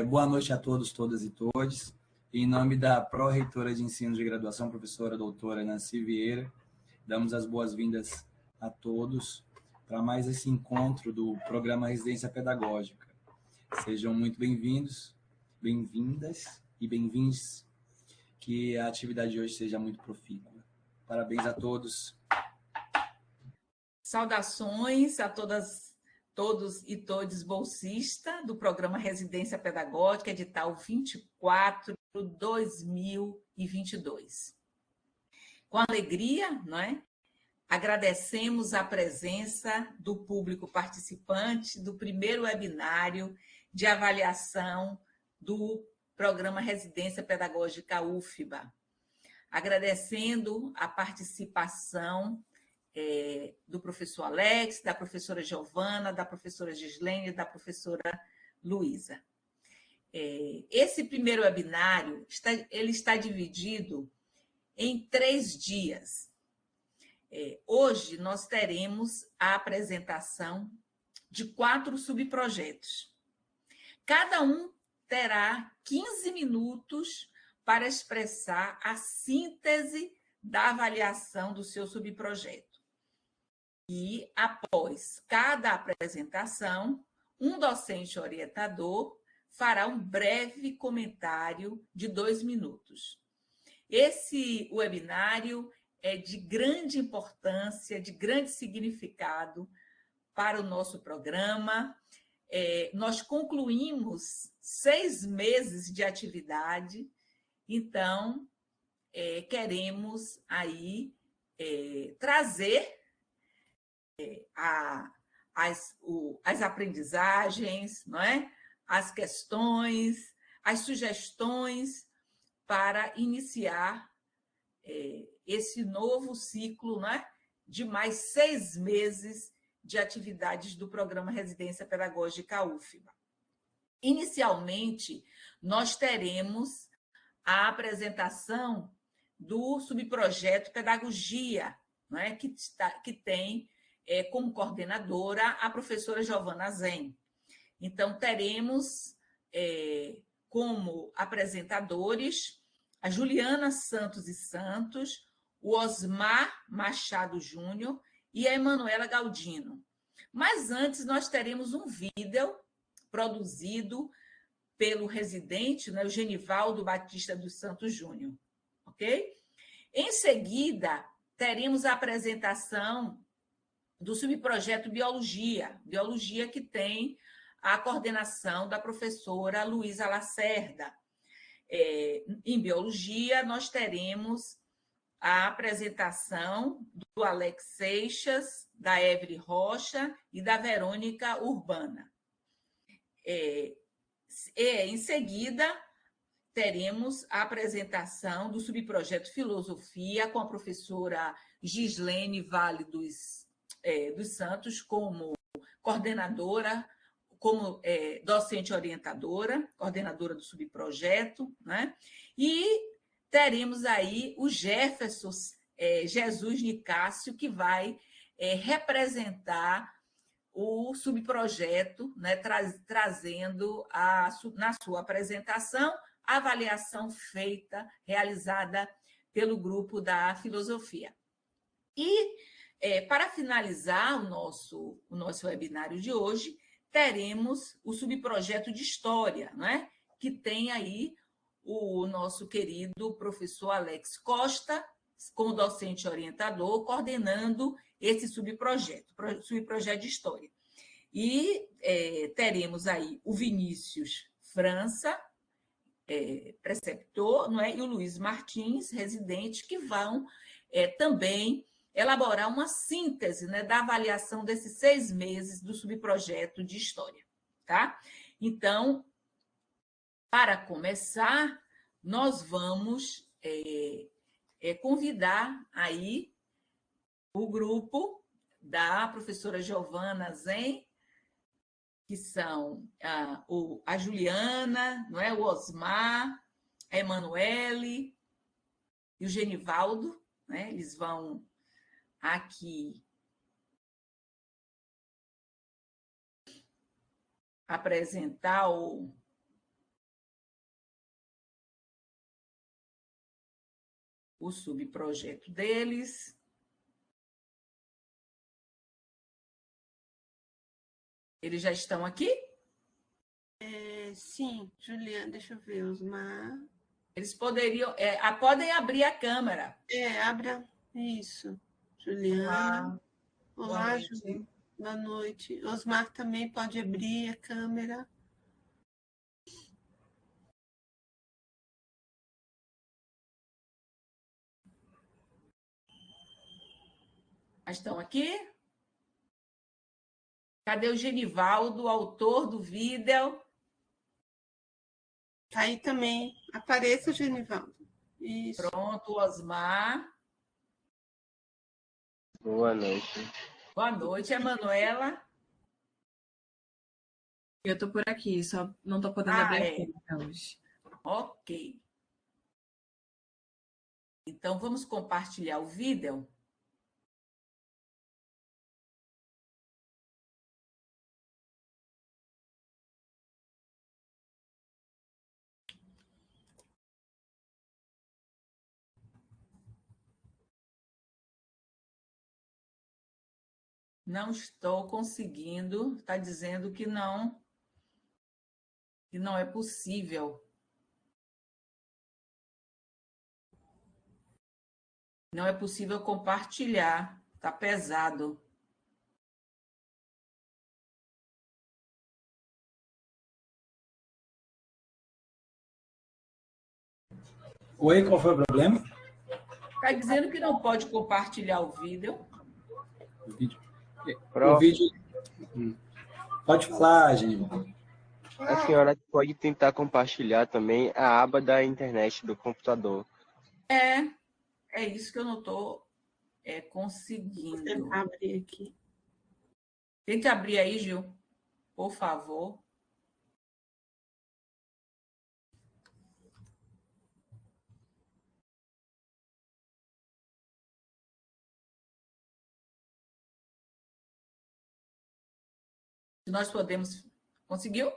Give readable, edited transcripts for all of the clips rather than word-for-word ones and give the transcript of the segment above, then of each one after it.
Boa noite a todos, todas e todes. Em nome da Pró-Reitora de Ensino de Graduação, professora doutora Nancy Vieira, damos as boas-vindas a todos para mais esse encontro do programa Residência Pedagógica. Sejam muito bem-vindos, bem-vindas e bem-vindes, que a atividade de hoje seja muito profícua. Parabéns a todos. Saudações a todos e todes bolsistas do programa Residência Pedagógica, edital 24/2022. Com alegria, não é? Agradecemos a presença do público participante do primeiro webinário de avaliação do programa Residência Pedagógica UFBA. Agradecendo a participação do professor Alex, da professora Giovana, da professora Gislene e da professora Luísa. Esse primeiro webinário ele está dividido em 3 dias. Hoje nós teremos a apresentação de 4 subprojetos. Cada um terá 15 minutos para expressar a síntese da avaliação do seu subprojeto. E, após cada apresentação, um docente orientador fará um breve comentário de 2 minutos. Esse webinário é de grande importância, de grande significado para o nosso programa. Nós concluímos 6 meses de atividade, então queremos aí trazer as aprendizagens, não é? As questões, as sugestões para iniciar esse novo ciclo, não é? De mais 6 meses de atividades do programa Residência Pedagógica UFBA. Inicialmente, nós teremos a apresentação do subprojeto Pedagogia, não é? que tem como coordenadora a professora Giovana Zen. Então, teremos como apresentadores a Juliana Santos e Santos, o Osmar Machado Júnior e a Emanuela Galdino. Mas antes, nós teremos um vídeo produzido pelo residente, né, o Genivaldo Batista dos Santos Júnior. Ok? Em seguida, teremos a apresentação do subprojeto Biologia, que tem a coordenação da professora Luísa Lacerda. Em Biologia, nós teremos a apresentação do Alex Seixas, da Évere Rocha e da Verônica Urbana. Em seguida, teremos a apresentação do subprojeto Filosofia com a professora Gislene Vale dos Santos como coordenadora, como docente orientadora, coordenadora do subprojeto, né? E teremos aí o Jefferson Jesus Nicásio, que vai representar o subprojeto, né? Trazendo na sua apresentação a avaliação realizada pelo grupo da filosofia. E, para finalizar o nosso webinário de hoje, teremos o subprojeto de História, né? Que tem aí o nosso querido professor Alex Costa, como docente orientador, coordenando esse subprojeto de História. E teremos aí o Vinícius França, preceptor, não é? E o Luiz Martins, residente, que vão também elaborar uma síntese, né, da avaliação desses 6 meses do subprojeto de História. Tá? Então, para começar, nós vamos convidar aí o grupo da professora Giovana Zen, que são a Juliana, não é? O Osmar, a Emanuele e o Genivaldo, né? Eles vão aqui apresentar o subprojeto deles. Eles já estão aqui? Sim, Juliana, deixa eu ver, Osmar. Eles poderiam... podem abrir a câmera. Abra. Isso. Juliana. Olá, Juliana. Boa noite. Osmar também pode abrir a câmera. Estão aqui? Cadê o Genivaldo, autor do vídeo? Está aí também. Apareça, Genivaldo. Isso. Pronto, Osmar. Boa noite. Boa noite, Emanuela. Eu estou por aqui, só não estou podendo abrir a câmera hoje. Ok. Então, vamos compartilhar o vídeo. Não estou conseguindo, está dizendo que não é possível. Não é possível compartilhar, está pesado. Oi, qual foi o problema? Está dizendo que não pode compartilhar o vídeo. O vídeo... Pode falar, gente. A senhora pode tentar compartilhar também a aba da internet do computador. É isso que eu não estou conseguindo. Vou abrir aqui. Tente abrir aí, Gil, por favor. Nós podemos... Conseguiu?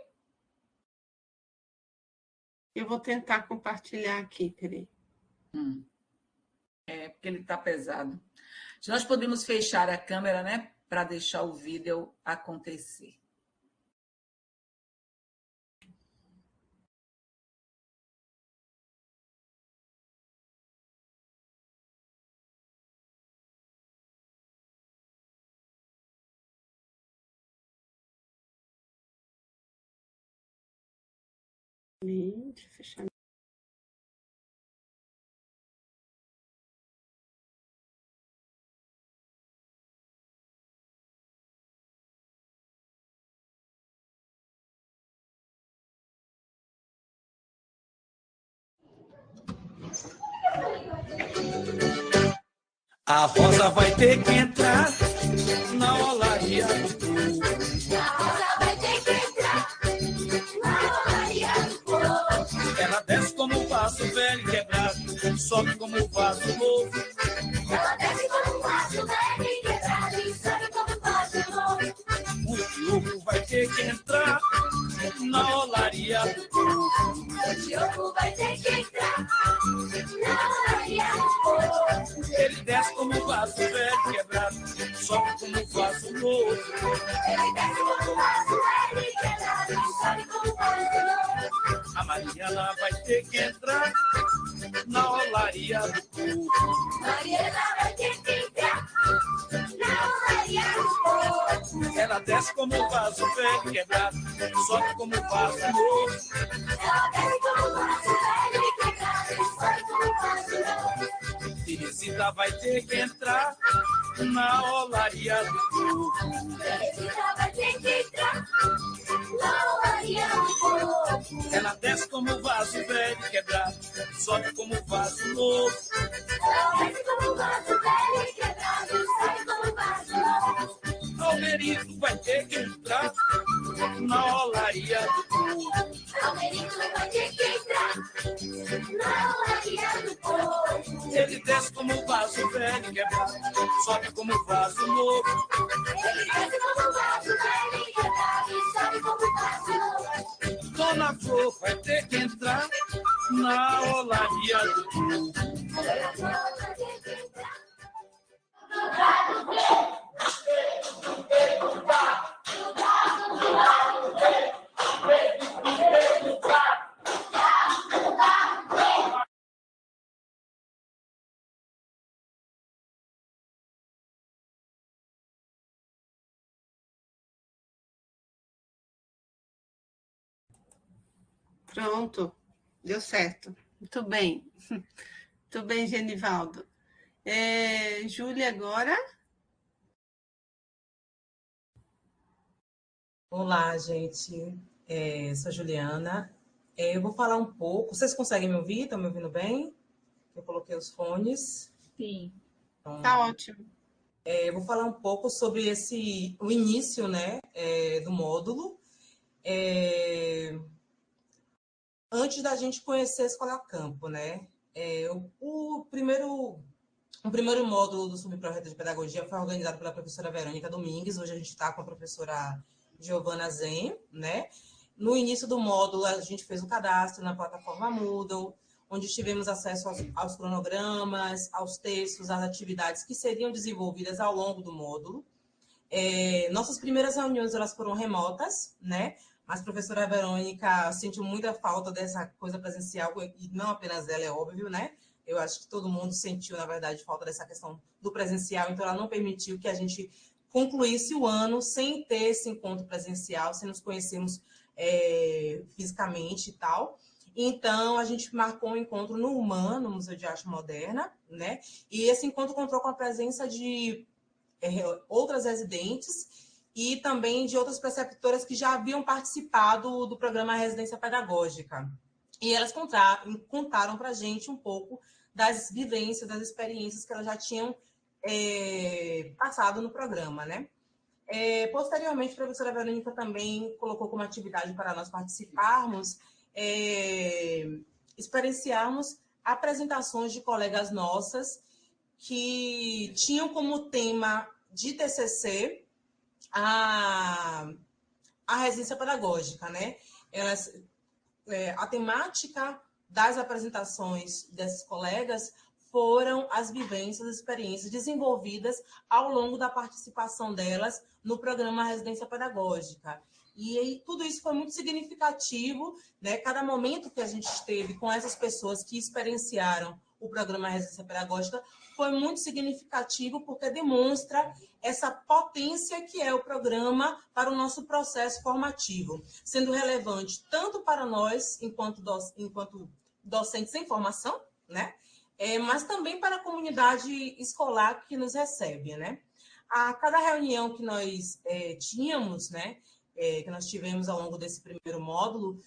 Eu vou tentar compartilhar aqui, peraí. Porque ele está pesado. Se nós podemos fechar a câmera, né? Para deixar o vídeo acontecer. Deixa eu fechar. A Rosa vai ter que entrar na olaria do povo. A Rosa vai ter que entrar na olaria do povo. Ela desce como um vaso velho e quebrado, sobe como um vaso novo. Ela desce como um vaso velho e quebrado, e sobe como um vaso novo. O Diogo vai ter que entrar na olaria do povo. O Diogo vai ter que entrar na olaria do povo. Ele desce como um vaso velho e quebrado, sobe como um vaso novo. Ele desce como um vaso velho e quebrado, e sobe como um vaso novo. A Mariana vai ter que entrar na olaria do povo. Mariana vai ter que entrar na olaria do povo. Ela desce como um vaso velho e quebrado, sobe como um vaso novo. Ela desce como um vaso velho e quebrado, e sobe como um vaso novo. Teresita vai ter que entrar na olaria do povo. Teresita vai ter que entrar na olaria do povo. Ela desce como um vaso velho e quebrado, sobe como um vaso novo. Ela desce como um vaso velho e quebrado, sobe como um vaso novo. Almerito vai ter que entrar na olaria do povo. Almerito vai ter que entrar na olaria do povo. Ele desce como um vaso velho e quebrado, sobe como um vaso novo. Ele desce como um vaso velho e quebrado, e sobe como um vaso novo. Dona Flor vai ter que entrar na olaria do povo. Dona Flor Pronto, deu certo. Muito bem. Muito bem, Genivaldo. Júlia, agora? Olá, gente. Sou Juliana. Eu vou falar um pouco. Vocês conseguem me ouvir? Estão me ouvindo bem? Eu coloquei os fones. Sim. Então, Tá ótimo. eu vou falar um pouco sobre o início, né, do módulo. Antes da gente conhecer a Escola Campo, né? O primeiro módulo do Subprojeto de Pedagogia foi organizado pela professora Verônica Domingues. Hoje a gente está com a professora Giovana Zen, né? No início do módulo, a gente fez o cadastro na plataforma Moodle, onde tivemos acesso aos cronogramas, aos textos, às atividades que seriam desenvolvidas ao longo do módulo. Nossas primeiras reuniões elas foram remotas, né? Mas a professora Verônica sentiu muita falta dessa coisa presencial, e não apenas ela, é óbvio, né? Eu acho que todo mundo sentiu, na verdade, falta dessa questão do presencial, então ela não permitiu que a gente concluísse o ano sem ter esse encontro presencial, sem nos conhecermos fisicamente e tal. Então, a gente marcou um encontro no UMAN, no Museu de Arte Moderna, né? E esse encontro contou com a presença de outras residentes e também de outras preceptoras que já haviam participado do programa Residência Pedagógica. E elas contaram para a gente um pouco das vivências, das experiências que elas já tinham passado no programa, né? Posteriormente, a professora Verônica também colocou como atividade para nós participarmos, experienciarmos apresentações de colegas nossas que tinham como tema de TCC a residência pedagógica, né? A temática das apresentações desses colegas foram as vivências, as experiências desenvolvidas ao longo da participação delas no programa Residência Pedagógica. E aí, tudo isso foi muito significativo, né? Cada momento que a gente esteve com essas pessoas que experienciaram o programa Residência Pedagógica foi muito significativo, porque demonstra essa potência que é o programa para o nosso processo formativo, sendo relevante tanto para nós, enquanto docentes em formação, né? Mas também para a comunidade escolar que nos recebe, né? A cada reunião que nós tínhamos, né? Que nós tivemos ao longo desse primeiro módulo,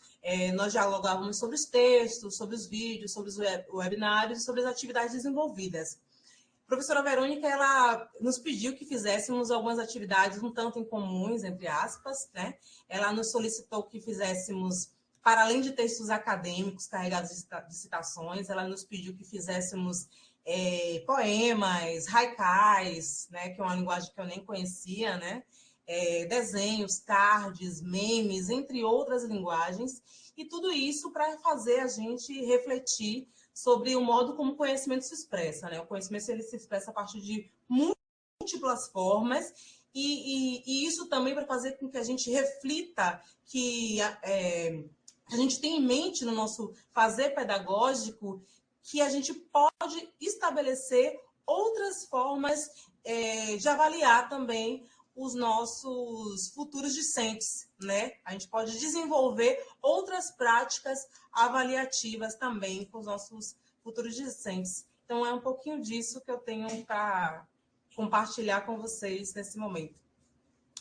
nós dialogávamos sobre os textos, sobre os vídeos, sobre os webinários e sobre as atividades desenvolvidas. A professora Verônica, ela nos pediu que fizéssemos algumas atividades um tanto incomuns, entre aspas, né? Ela nos solicitou que fizéssemos, para além de textos acadêmicos carregados de citações, ela nos pediu que fizéssemos poemas, haikais, né? Que é uma linguagem que eu nem conhecia, né? Desenhos, cards, memes, entre outras linguagens, e tudo isso para fazer a gente refletir sobre o modo como o conhecimento se expressa, né? O conhecimento ele se expressa a partir de múltiplas formas, e isso também para fazer com que a gente reflita, que a gente tem em mente no nosso fazer pedagógico que a gente pode estabelecer outras formas de avaliar também os nossos futuros discentes, né? A gente pode desenvolver outras práticas avaliativas também com os nossos futuros discentes. Então, é um pouquinho disso que eu tenho para compartilhar com vocês nesse momento.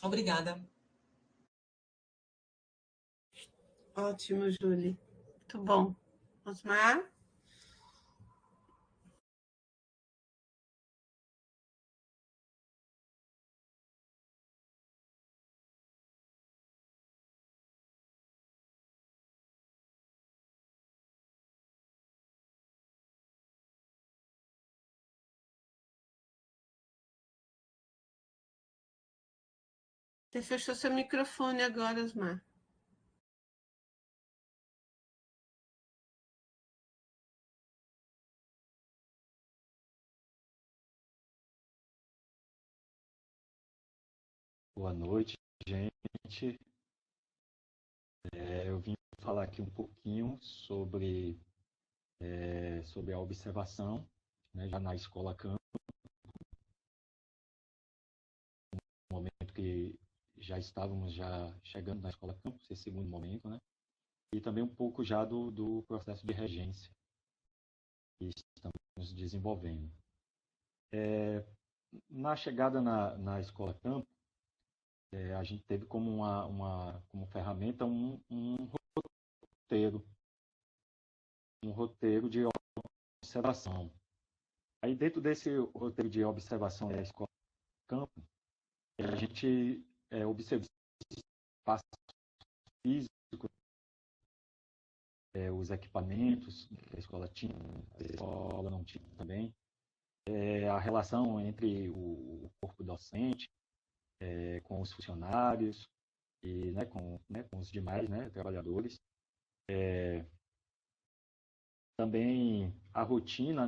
Obrigada. Ótimo, Júlia. Muito bom. Osmar? Você fechou seu microfone agora, Osmar. Boa noite, gente. Eu vim falar aqui um pouquinho sobre a observação, né, já na Escola Campo, no momento que já estávamos chegando na Escola Campo, esse segundo momento, né? e também um pouco já do processo de regência que estamos desenvolvendo. Na chegada na Escola Campo, a gente teve como como ferramenta um roteiro de observação. Aí dentro desse roteiro de observação da Escola Campo, a gente observa o espaço físico, os equipamentos que a escola tinha, a escola não tinha também, a relação entre o corpo docente com os funcionários e com os demais trabalhadores. Também a rotina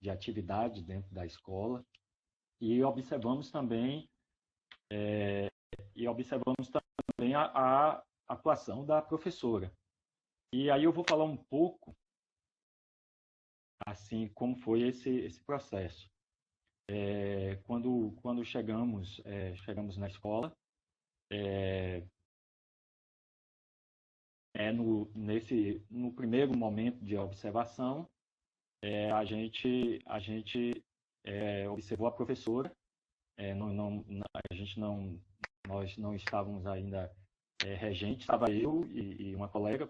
de atividade dentro da escola. E observamos também a atuação da professora. E aí eu vou falar um pouco assim como foi esse processo. Quando chegamos na escola, no primeiro momento de observação, a gente observou a professora. Nós não estávamos ainda regentes, estava eu e uma colega,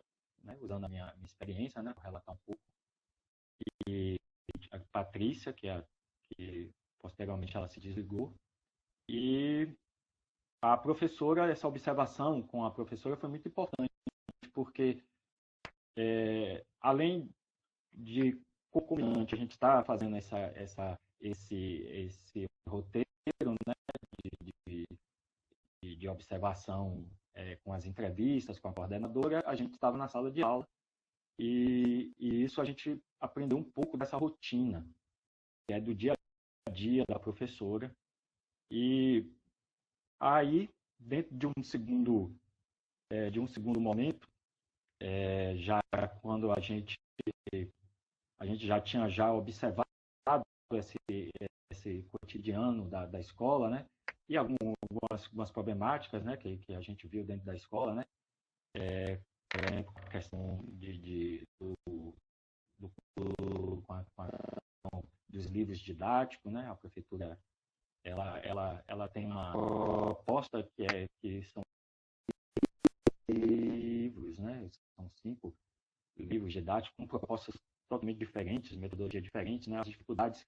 usando a minha experiência, para relatar um pouco, e a Patrícia, que posteriormente ela se desligou, e a professora, essa observação com a professora foi muito importante, porque além de concomitante, a gente está fazendo esse roteiro de observação com as entrevistas, com a coordenadora, a gente estava na sala de aula e isso a gente aprendeu um pouco dessa rotina, que é do dia a dia da professora. E aí, dentro de um segundo momento, já quando a gente já tinha observado esse cotidiano da escola, e algumas problemáticas, que a gente viu dentro da escola, por exemplo, a questão dos livros didáticos, a prefeitura ela tem uma proposta que são livros, são 5 livros didáticos com propostas totalmente diferentes, metodologias diferentes, as dificuldades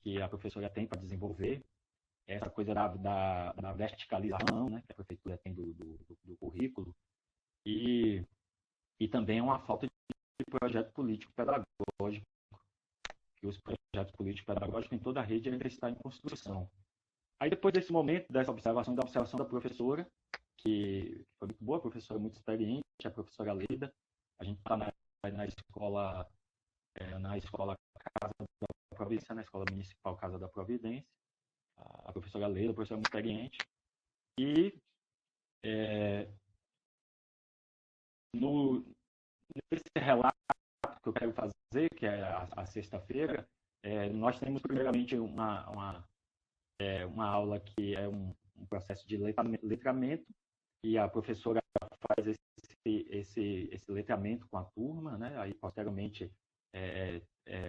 que a professora tem para desenvolver, essa coisa da verticalização, que a prefeitura tem do currículo, e também uma falta de projeto político-pedagógico, que os projetos político-pedagógicos em toda a rede ainda estão em construção. Aí, depois desse momento, da observação da professora, que foi muito boa, a professora muito experiente, a professora Leda, a gente está na escola Casa da Providência, na Escola Municipal Casa da Providência, a professora Leda, a professora muito experiente, e nesse relato que eu quero fazer, que é a sexta-feira, nós temos primeiramente uma aula que é um processo de letramento, e a professora faz esse letramento com a turma, aí posteriormente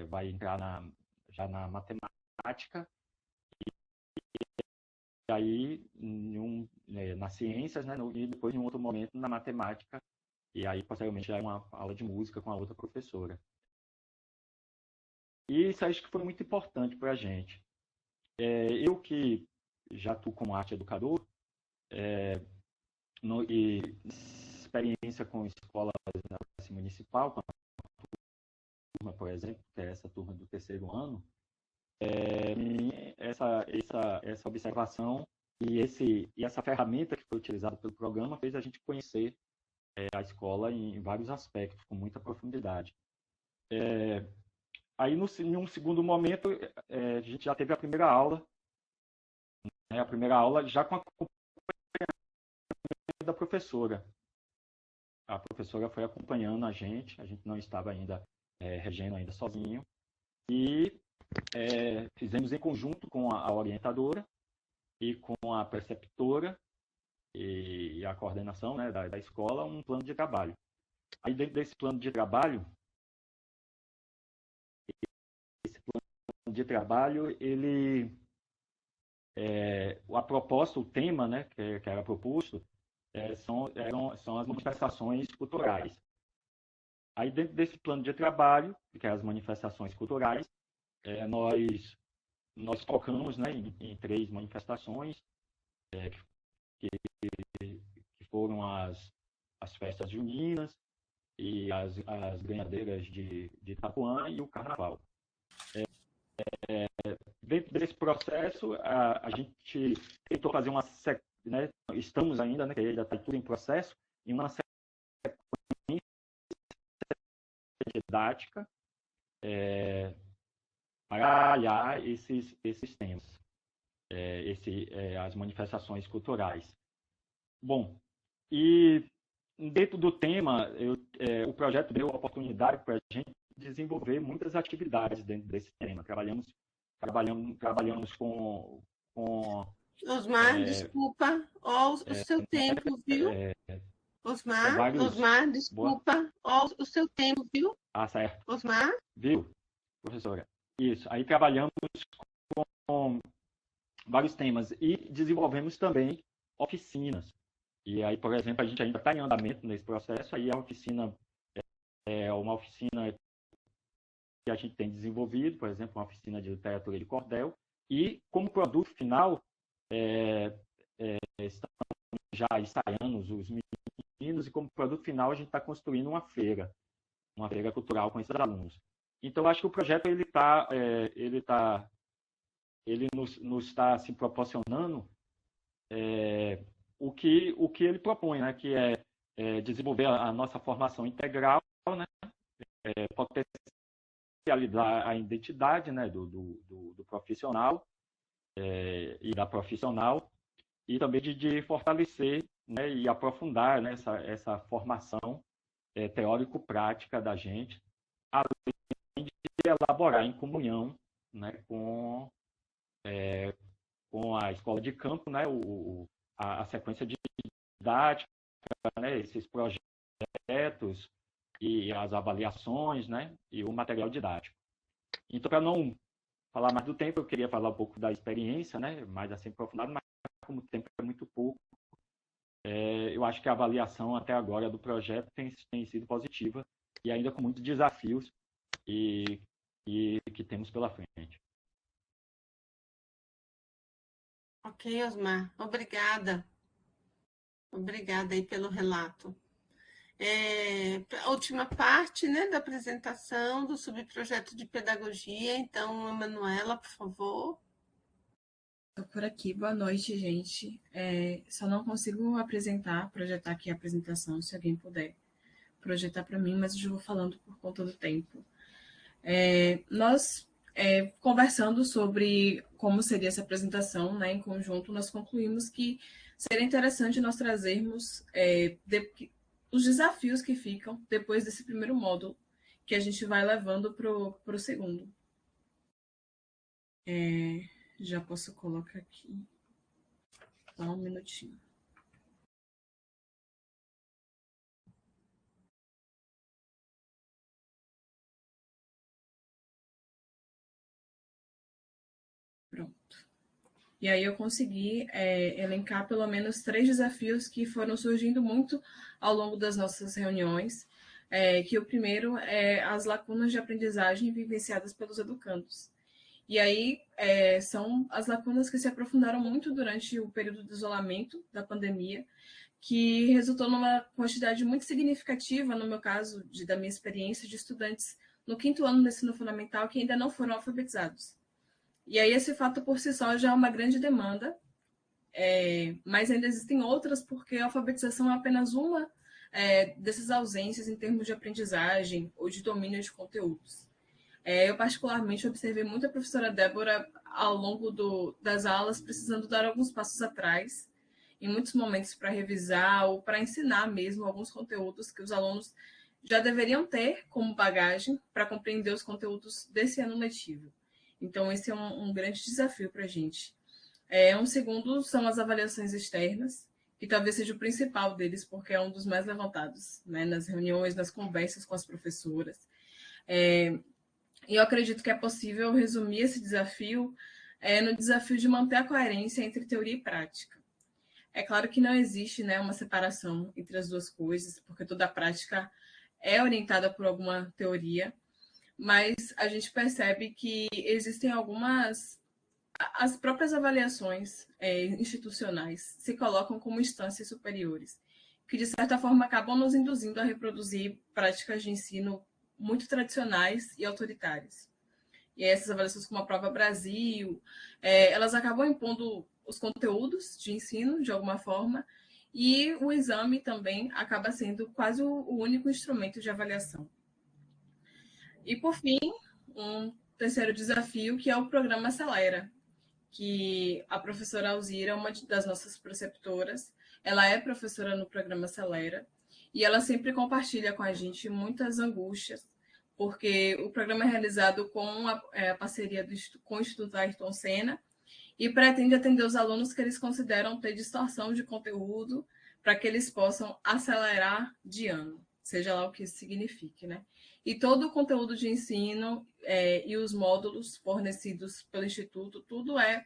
vai entrar já na matemática, e aí nas ciências, e depois em um outro momento na matemática, e aí posteriormente já é uma aula de música com a outra professora. E isso acho que foi muito importante para a gente. Eu que já atuo como arte educador, e experiência com escola municipal, com a turma, por exemplo, que é essa turma do terceiro ano, essa observação e essa ferramenta que foi utilizada pelo programa fez a gente conhecer a escola em vários aspectos, com muita profundidade. Aí, em um segundo momento, a gente já teve a primeira aula já com a da professora. A professora foi acompanhando a gente não estava ainda regendo ainda sozinho, e fizemos em conjunto com a orientadora e com a preceptora, e e a coordenação, né, da escola um plano de trabalho. Aí, dentro desse plano de trabalho, ele, a proposta, o tema, né, que era proposto, são as manifestações culturais. Aí, dentro desse plano de trabalho, que é as manifestações culturais, nós focamos, né, em 3 manifestações, que foram as festas juninas e as ganhadeiras de Itapuã e o carnaval. Dentro desse processo, a gente tentou fazer uma, né, estamos ainda, né, que ainda está tudo em processo, em uma sequência didática para olhar esses temas, as manifestações culturais. Bom, e dentro do tema, o projeto deu a oportunidade para a gente desenvolver muitas atividades dentro desse tema. Trabalhamos com Osmar, desculpa, ó, o seu tempo, viu? Osmar, desculpa, ó, o seu tempo, viu? Ah, certo. Osmar? Viu, professora? Isso. Aí trabalhamos com vários temas e desenvolvemos também oficinas. E aí, por exemplo, a gente ainda está em andamento nesse processo, aí a oficina é uma oficina que a gente tem desenvolvido, por exemplo, uma oficina de literatura de cordel, e como produto final, estamos já ensaiando os meninos, e como produto final a gente está construindo uma feira cultural com esses alunos. Então, eu acho que o projeto ele nos está se proporcionando o que ele propõe, né? Que é desenvolver a nossa formação integral, né? Potencializar a identidade, né? do profissional e da profissional, e também de fortalecer, né? E aprofundar, né? essa formação teórico-prática da gente, além de elaborar em comunhão, né? com a escola de campo, né? A sequência didática, né? Esses projetos e as avaliações, né? E o material didático. Então, para não falar mais do tempo, eu queria falar um pouco da experiência, né? Mais assim aprofundado, mas como o tempo é muito pouco, eu acho que a avaliação até agora do projeto tem sido positiva e ainda com muitos desafios e que temos pela frente. Ok, Osmar, obrigada. Obrigada aí pelo relato. A última parte, né, da apresentação do subprojeto de pedagogia. Então, Manuela, por favor. Estou por aqui. Boa noite, gente. Só não consigo projetar aqui a apresentação, se alguém puder projetar para mim, mas eu já vou falando por conta do tempo. Nós, conversando sobre como seria essa apresentação, né, em conjunto, nós concluímos que seria interessante nós trazermos os desafios que ficam depois desse primeiro módulo, que a gente vai levando para o segundo. Já posso colocar aqui. Só um minutinho. Pronto. E aí eu consegui elencar pelo menos 3 desafios que foram surgindo muito ao longo das nossas reuniões, que o primeiro é as lacunas de aprendizagem vivenciadas pelos educandos. E aí são as lacunas que se aprofundaram muito durante o período de isolamento da pandemia, que resultou numa quantidade muito significativa, no meu caso, da minha experiência, de estudantes no 5º ano do ensino fundamental que ainda não foram alfabetizados. E aí esse fato por si só já é uma grande demanda, mas ainda existem outras, porque a alfabetização é apenas uma dessas ausências em termos de aprendizagem ou de domínio de conteúdos. Eu particularmente observei muito a professora Débora ao longo das aulas precisando dar alguns passos atrás, em muitos momentos para revisar ou para ensinar mesmo alguns conteúdos que os alunos já deveriam ter como bagagem para compreender os conteúdos desse ano letivo. Então, esse é um grande desafio para a gente. Um segundo são as avaliações externas, que talvez seja o principal deles, porque é um dos mais levantados, né, nas reuniões, nas conversas com as professoras. E eu acredito que é possível resumir esse desafio no desafio de manter a coerência entre teoria e prática. É claro que não existe, né, uma separação entre as duas coisas, porque toda a prática é orientada por alguma teoria, mas a gente percebe que existem as próprias avaliações institucionais se colocam como instâncias superiores, que de certa forma acabam nos induzindo a reproduzir práticas de ensino muito tradicionais e autoritárias. E essas avaliações, como a Prova Brasil, elas acabam impondo os conteúdos de ensino, de alguma forma, e o exame também acaba sendo quase o único instrumento de avaliação. E, por fim, um terceiro desafio, que é o programa Acelera, que a professora Alzira, uma das nossas preceptoras, ela é professora no programa Acelera, e ela sempre compartilha com a gente muitas angústias, porque o programa é realizado com a parceria com o Instituto Ayrton Senna e pretende atender os alunos que eles consideram ter distorção de conteúdo para que eles possam acelerar de ano, seja lá o que isso signifique, né? E todo o conteúdo de ensino e os módulos fornecidos pelo Instituto, tudo é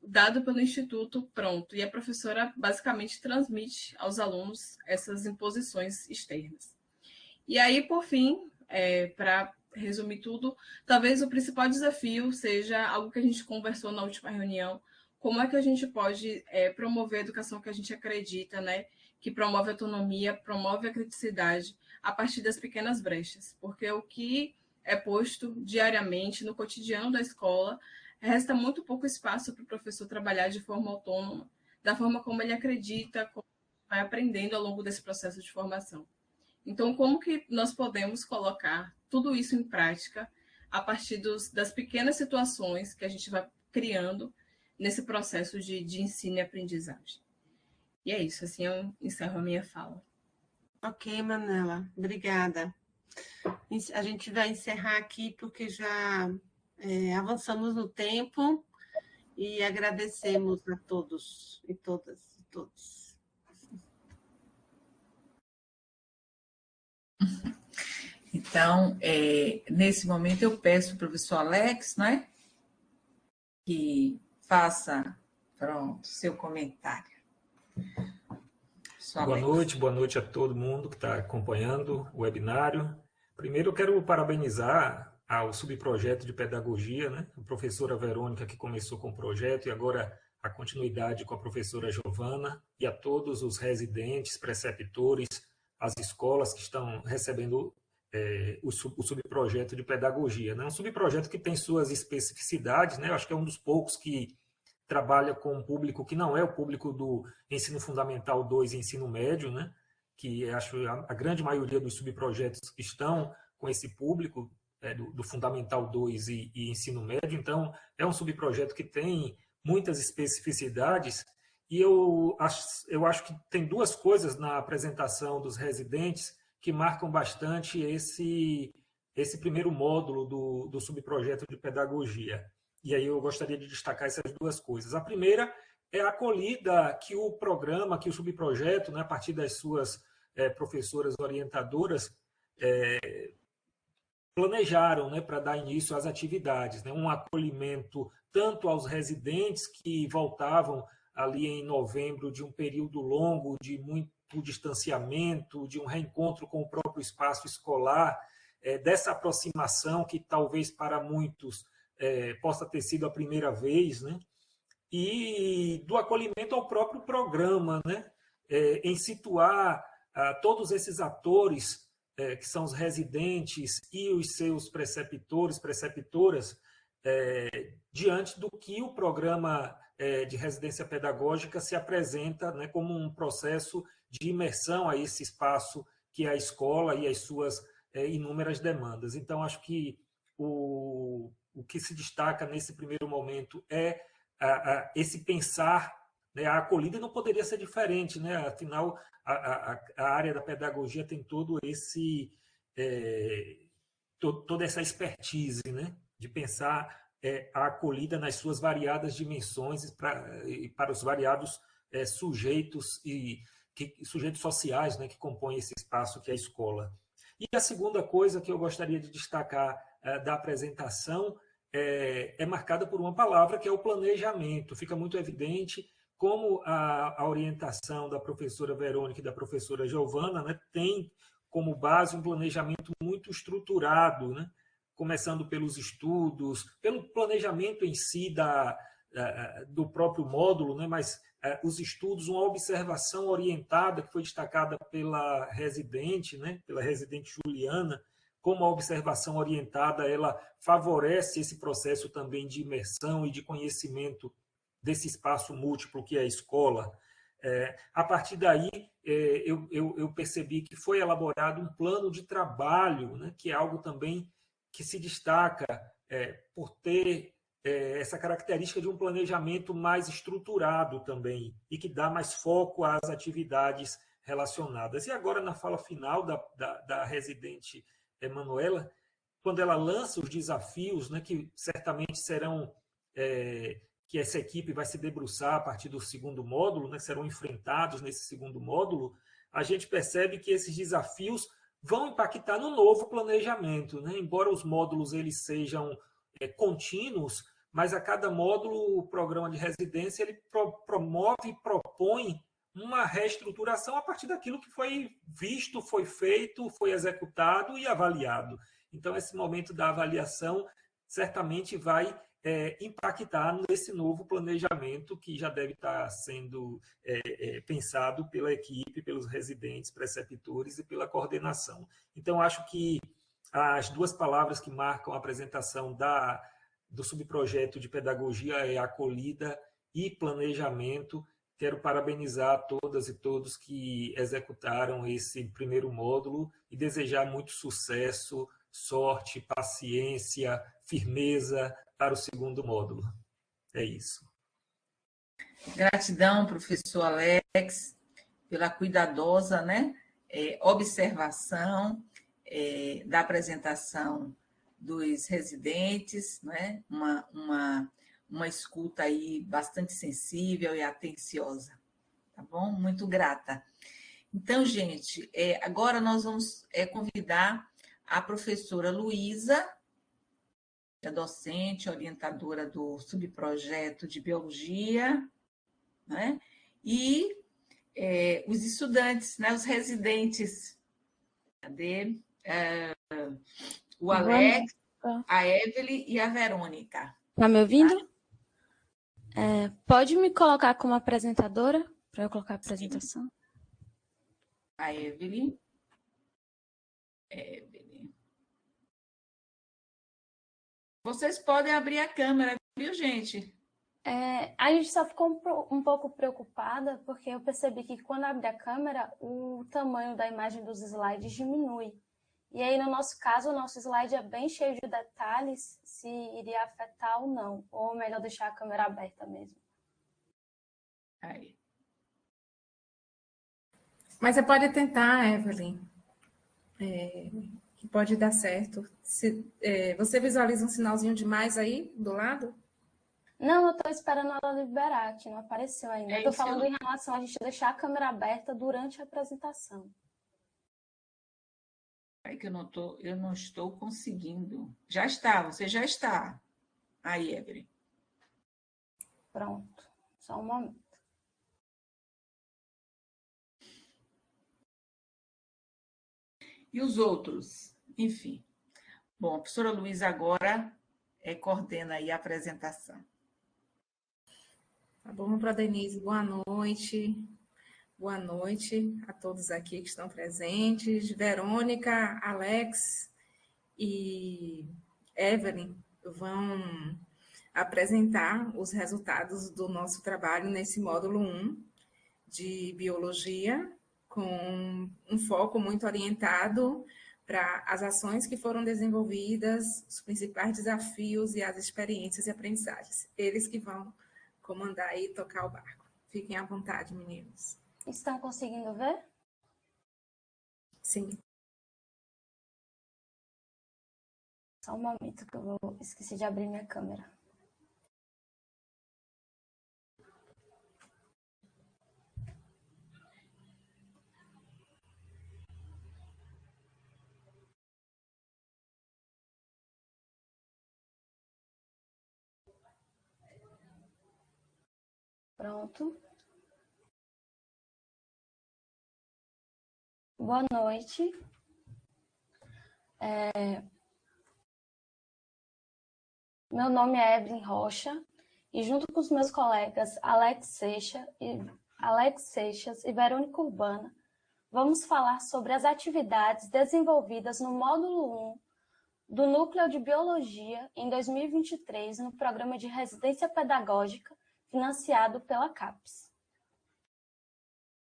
dado pelo Instituto pronto, e a professora basicamente transmite aos alunos essas imposições externas. E aí, por fim, para resumir tudo, talvez o principal desafio seja algo que a gente conversou na última reunião, como é que a gente pode promover a educação que a gente acredita, né, que promove a autonomia, promove a criticidade a partir das pequenas brechas, porque o que é posto diariamente no cotidiano da escola resta muito pouco espaço para o professor trabalhar de forma autônoma, da forma como ele acredita, como vai aprendendo ao longo desse processo de formação. Então, como que nós podemos colocar tudo isso em prática a partir das pequenas situações que a gente vai criando nesse processo de ensino e aprendizagem? E é isso, assim eu encerro a minha fala. Ok, Manuela, obrigada. A gente vai encerrar aqui porque já avançamos no tempo e agradecemos a todos e todas e todos. Então, nesse momento, eu peço ao professor Alex, né, que faça, pronto, seu comentário. Boa noite a todo mundo que está acompanhando o webinário. Primeiro, eu quero parabenizar ao subprojeto de pedagogia, né, a professora Verônica, que começou com o projeto, e agora a continuidade com a professora Giovana, e a todos os residentes, preceptores, as escolas que estão recebendo o subprojeto de pedagogia, né? Um subprojeto que tem suas especificidades, né? Eu acho que é um dos poucos que trabalha com um público que não é o público do ensino fundamental 2 e ensino médio, né? Que acho a grande maioria dos subprojetos estão com esse público do fundamental 2 e ensino médio. Então, é um subprojeto que tem muitas especificidades, e eu acho que tem duas coisas na apresentação dos residentes que marcam bastante esse primeiro módulo do subprojeto de pedagogia. E aí eu gostaria de destacar essas duas coisas. A primeira é a acolhida que o programa, que o subprojeto, né, a partir das suas professoras orientadoras, planejaram, né, para dar início às atividades, né, um acolhimento tanto aos residentes que voltavam ali em novembro de um período longo de muito distanciamento, de um reencontro com o próprio espaço escolar, dessa aproximação que talvez para muitos possa ter sido a primeira vez, né? E do acolhimento ao próprio programa, né? Em situar todos esses atores, que são os residentes e os seus preceptores, preceptoras, diante do que o programa de residência pedagógica se apresenta, né, como um processo de imersão a esse espaço que é a escola e as suas inúmeras demandas. Então, acho que o que se destaca nesse primeiro momento é esse pensar, né, a acolhida não poderia ser diferente, né? Afinal, a área da pedagogia tem todo toda essa expertise, né, de pensar a acolhida nas suas variadas dimensões e para os variados sujeitos sujeitos sociais, né, que compõem esse espaço que é a escola. E a segunda coisa que eu gostaria de destacar da apresentação é marcada por uma palavra, que é o planejamento. Fica muito evidente como a orientação da professora Verônica e da professora Giovana, né, tem como base um planejamento muito estruturado, né, começando pelos estudos, pelo planejamento em si do próprio módulo, né, mas os estudos, uma observação orientada, que foi destacada pela residente, né, pela residente Juliana, como a observação orientada ela favorece esse processo também de imersão e de conhecimento desse espaço múltiplo que é a escola. A partir daí, eu percebi que foi elaborado um plano de trabalho, né, que é algo também que se destaca por ter essa característica de um planejamento mais estruturado também e que dá mais foco às atividades relacionadas. E agora, na fala final da residente Emanuela, quando ela lança os desafios, né, que certamente serão, que essa equipe vai se debruçar a partir do segundo módulo, né, serão enfrentados nesse segundo módulo, a gente percebe que esses desafios vão impactar no novo planejamento, né? Embora os módulos eles sejam contínuos, mas a cada módulo o programa de residência ele promove e propõe uma reestruturação a partir daquilo que foi visto, foi feito, foi executado e avaliado. Então, esse momento da avaliação certamente vai impactar nesse novo planejamento que já deve estar sendo pensado pela equipe, pelos residentes, preceptores e pela coordenação. Então, acho que as duas palavras que marcam a apresentação do subprojeto de pedagogia é acolhida e planejamento. Quero parabenizar todas e todos que executaram esse primeiro módulo e desejar muito sucesso, sorte, paciência, firmeza para o segundo módulo. É isso. Gratidão, professor Alex, pela cuidadosa, né, observação da apresentação dos residentes, né, uma escuta aí bastante sensível e atenciosa, tá bom? Muito grata. Então, gente, agora nós vamos convidar a professora Luísa, é docente, orientadora do subprojeto de biologia, né? E os estudantes, né? Os residentes. Cadê? O Alex, a Evelyn e a Verônica. Está me ouvindo? Pode me colocar como apresentadora, para eu colocar a apresentação? A Evelyn. Vocês podem abrir a câmera, viu, gente? A gente só ficou um pouco preocupada, porque eu percebi que quando abre a câmera, o tamanho da imagem dos slides diminui. E aí, no nosso caso, o nosso slide é bem cheio de detalhes, se iria afetar ou não. Ou melhor deixar a câmera aberta mesmo. Aí. Mas você pode tentar, Evelyn. Que pode dar certo. Você visualiza um sinalzinho de mais aí, do lado? Não, eu estou esperando ela liberar, que não apareceu ainda. Eu estou falando em relação a gente deixar a câmera aberta durante a apresentação. É que eu não estou conseguindo. Já está, você já está. Aí, Evelyn. Pronto, só um momento. E os outros? Enfim. Bom, a professora Luísa agora coordena aí a apresentação. Tá bom, para Denise, boa noite. Boa noite a todos aqui que estão presentes. Verônica, Alex e Evelyn vão apresentar os resultados do nosso trabalho nesse módulo 1 de biologia, com um foco muito orientado para as ações que foram desenvolvidas, os principais desafios e as experiências e aprendizagens. Eles que vão comandar e tocar o barco. Fiquem à vontade, meninos. Estão conseguindo ver? Sim. Só um momento que eu esqueci de abrir minha câmera. Pronto. Boa noite. Meu nome é Evelyn Rocha e junto com os meus colegas Alex Seixas e Verônica Urbana, vamos falar sobre as atividades desenvolvidas no módulo 1 do Núcleo de Biologia em 2023 no Programa de Residência Pedagógica financiado pela CAPES.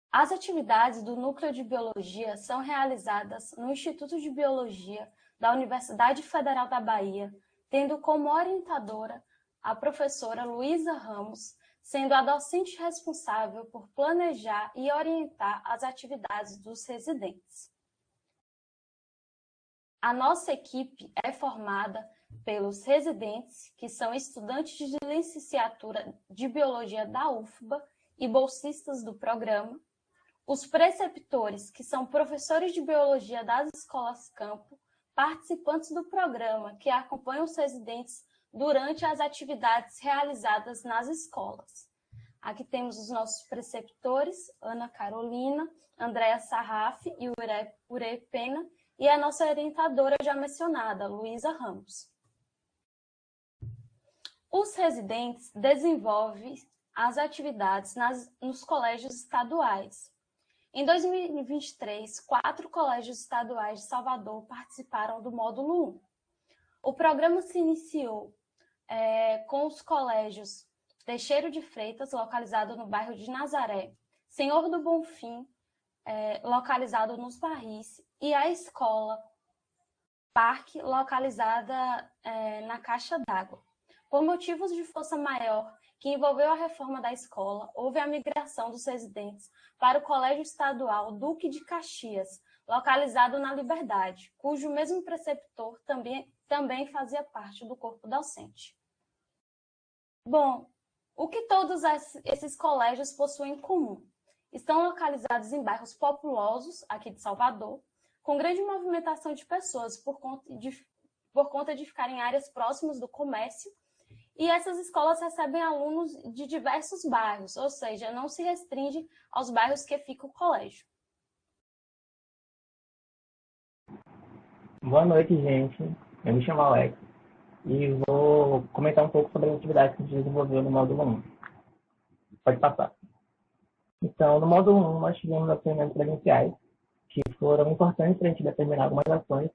As atividades do Núcleo de Biologia são realizadas no Instituto de Biologia da Universidade Federal da Bahia, tendo como orientadora a professora Luísa Ramos, sendo a docente responsável por planejar e orientar as atividades dos residentes. A nossa equipe é formada pelos residentes, que são estudantes de licenciatura de Biologia da UFBA e bolsistas do programa, os preceptores, que são professores de Biologia das escolas campo, participantes do programa, que acompanham os residentes durante as atividades realizadas nas escolas. Aqui temos os nossos preceptores, Ana Carolina, Andréa Sarraf e Ure Pena, e a nossa orientadora já mencionada, Luísa Ramos. Os residentes desenvolvem as atividades nos colégios estaduais. Em 2023, 4 colégios estaduais de Salvador participaram do módulo 1. O programa se iniciou com os colégios Teixeira de Freitas, localizado no bairro de Nazaré, Senhor do Bonfim, localizado nos Barris, e a escola Parque, localizada na Caixa d'Água. Por motivos de força maior que envolveu a reforma da escola, houve a migração dos residentes para o Colégio Estadual Duque de Caxias, localizado na Liberdade, cujo mesmo preceptor também fazia parte do corpo docente. Bom, o que todos esses colégios possuem em comum? Estão localizados em bairros populosos, aqui de Salvador, com grande movimentação de pessoas por conta de ficarem em áreas próximas do comércio, e essas escolas recebem alunos de diversos bairros, ou seja, não se restringe aos bairros que fica o colégio. Boa noite, gente. Eu me chamo Alex e vou comentar um pouco sobre as atividades que a gente desenvolveu no módulo 1. Pode passar. Então, no módulo 1, nós tivemos atendimentos presenciais, que foram importantes para a gente determinar algumas ações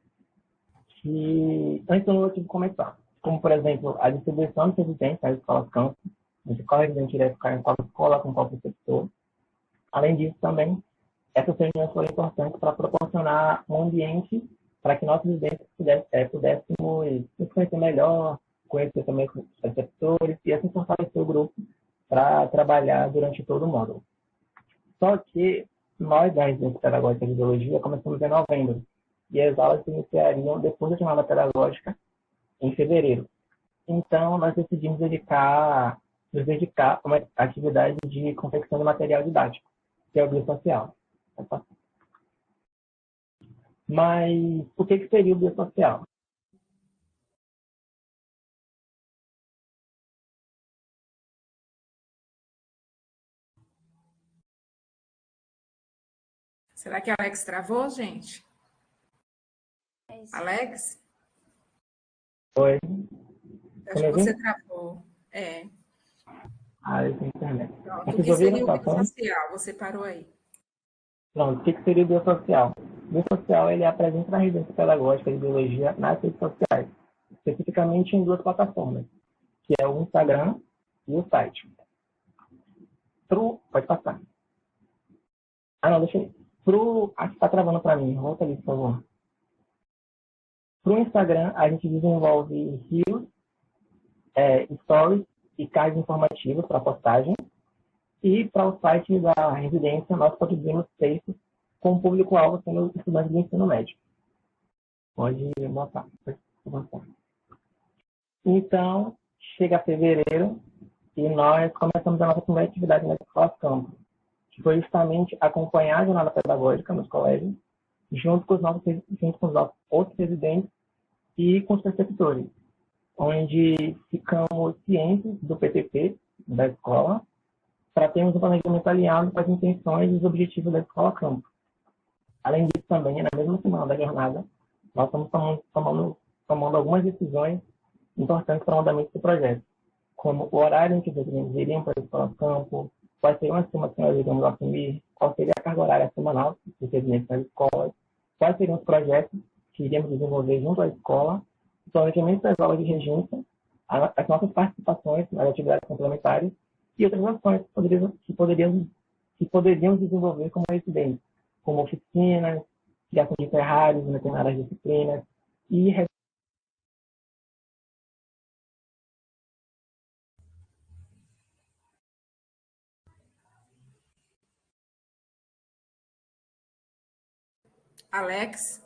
que antes eu tive que começar. Como, por exemplo, a distribuição de residentes nas escolas campus, de qual residente iria ficar em qual escola, com qual preceptor. Além disso, também, essas reuniões foram importantes para proporcionar um ambiente para que nossos residentes pudéssemos nos conhecer melhor, conhecer também os preceptores e assim fortalecer o grupo para trabalhar durante todo o módulo. Só que nós, da Residência Pedagógica de Biologia, começamos em novembro e as aulas se iniciariam depois da jornada pedagógica, em fevereiro. Então, nós decidimos nos dedicar a uma atividade de confecção de material didático, que é o biosocial. Mas o que seria o biosocial? Será que Alex travou, gente? Alex? Oi. Acho que você travou. Eu tenho internet. Pronto, o que seria o biosocial? Você parou aí. Pronto, o que seria o biosocial? O biosocial, ele apresenta na residência pedagógica de biologia nas redes sociais, especificamente em 2 plataformas, que é o Instagram e o site. Pode passar. Não, deixa eu ir. Acho que está travando para mim. Volta ali, por favor. Para o Instagram, a gente desenvolve reels, stories e cards informativos para postagem. E para o site da residência, nós produzimos textos com o público-alvo sendo estudantes de ensino médio. Pode botar. Então, chega fevereiro e nós começamos a nossa primeira atividade nas escolas campo, que foi justamente acompanhar a jornada pedagógica nos colégios, junto com os nossos outros residentes e com os preceptores, onde ficamos cientes do PTP da escola, para termos um planejamento alinhado com as intenções e os objetivos da Escola Campo. Além disso, também, na mesma semana da jornada, nós estamos tomando algumas decisões importantes para o andamento do projeto, como o horário em que os residentes iriam para a Escola Campo, quais seriam as turmas que nós iríamos assumir, qual seria a carga horária semanal dos residentes nas escolas, quais seriam os projetos que iríamos desenvolver junto à escola, o planejamento das aulas de regência, as nossas participações nas atividades complementares e outras ações que poderíamos desenvolver como residentes, como oficinas, criação de ferragens em determinadas disciplinas e Alex?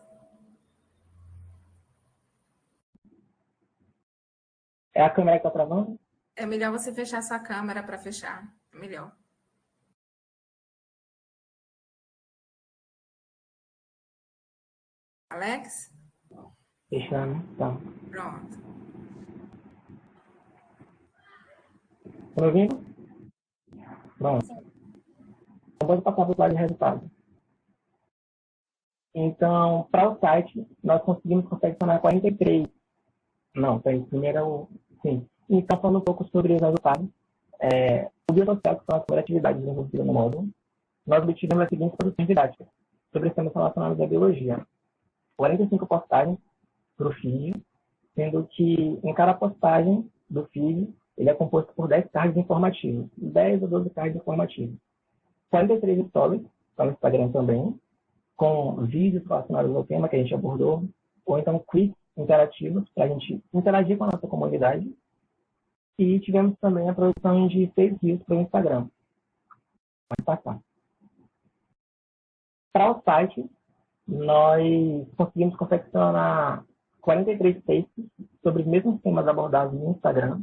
É a câmera que está travando? É melhor você fechar sua câmera para fechar. É melhor. Alex? Fechando, tá. Pronto. Tá me ouvindo? Pronto. Então, pode passar para o slide de resultado. Então, para o site, nós conseguimos confeccionar 43. Não, peraí, primeiro é o... Sim. Então, falando um pouco sobre os resultados, o Biosocial, que foi a primeira atividade desenvolvida no módulo, nós obtivemos as seguintes produções didáticas sobre os temas relacionados à biologia. 45 postagens para o feed, sendo que em cada postagem do feed, ele é composto por 10 cards informativos, 10 ou 12 cards informativos. 43 stories, está no Instagram também, com vídeos relacionados ao tema que a gente abordou, ou então quiz interativos para a gente interagir com a nossa comunidade. E tivemos também a produção de 6 reels para o Instagram. Pode passar. Para o site, nós conseguimos confeccionar 43 textos sobre os mesmos temas abordados no Instagram.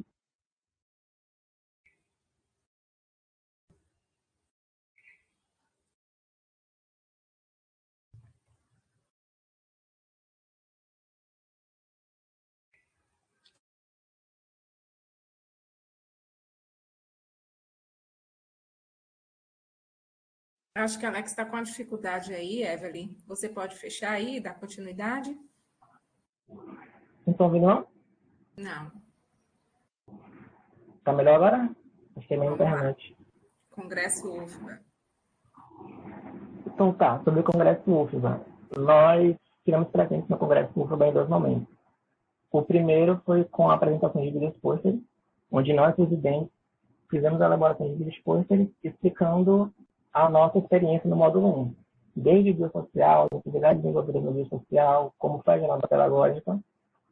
Acho que a Alex está com uma dificuldade aí, Evelyn. Você pode fechar aí e dar continuidade? Não estão ouvindo, não? Não. Está melhor agora? Acho que é minha Vamos lá. internet. Congresso UFBA. Então tá, sobre o Congresso UFBA. Nós tivemos presentes no Congresso UFBA em 2 momentos. O primeiro foi com a apresentação de vídeos pôsteres, onde nós, residentes, fizemos a elaboração de vídeos pôsteres explicando a nossa experiência no módulo 1. Desde o biosocial, as atividades desenvolvidas no biosocial, como foi a jornada pedagógica,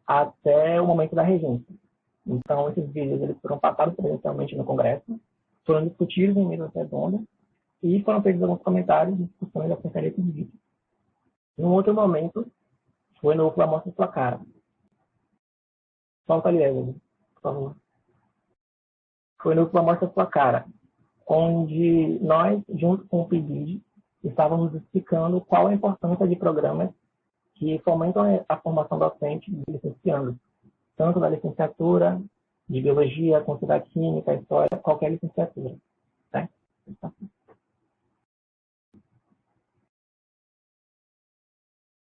até o momento da regência. Então, esses vídeos eles foram passados presencialmente no Congresso, foram discutidos em mesas redondas e foram feitos alguns comentários e discussões acerca desses vídeos. Em um outro momento, foi no UFBA Mostra Sua Cara. Solta ali, Evelyn, por favor. Foi no UFBA Mostra Sua Cara, onde nós, junto com o PIBID, estávamos explicando qual a importância de programas que fomentam a formação docente de licenciandos, tanto da licenciatura de biologia, quanto da química, história, qualquer licenciatura. Tá?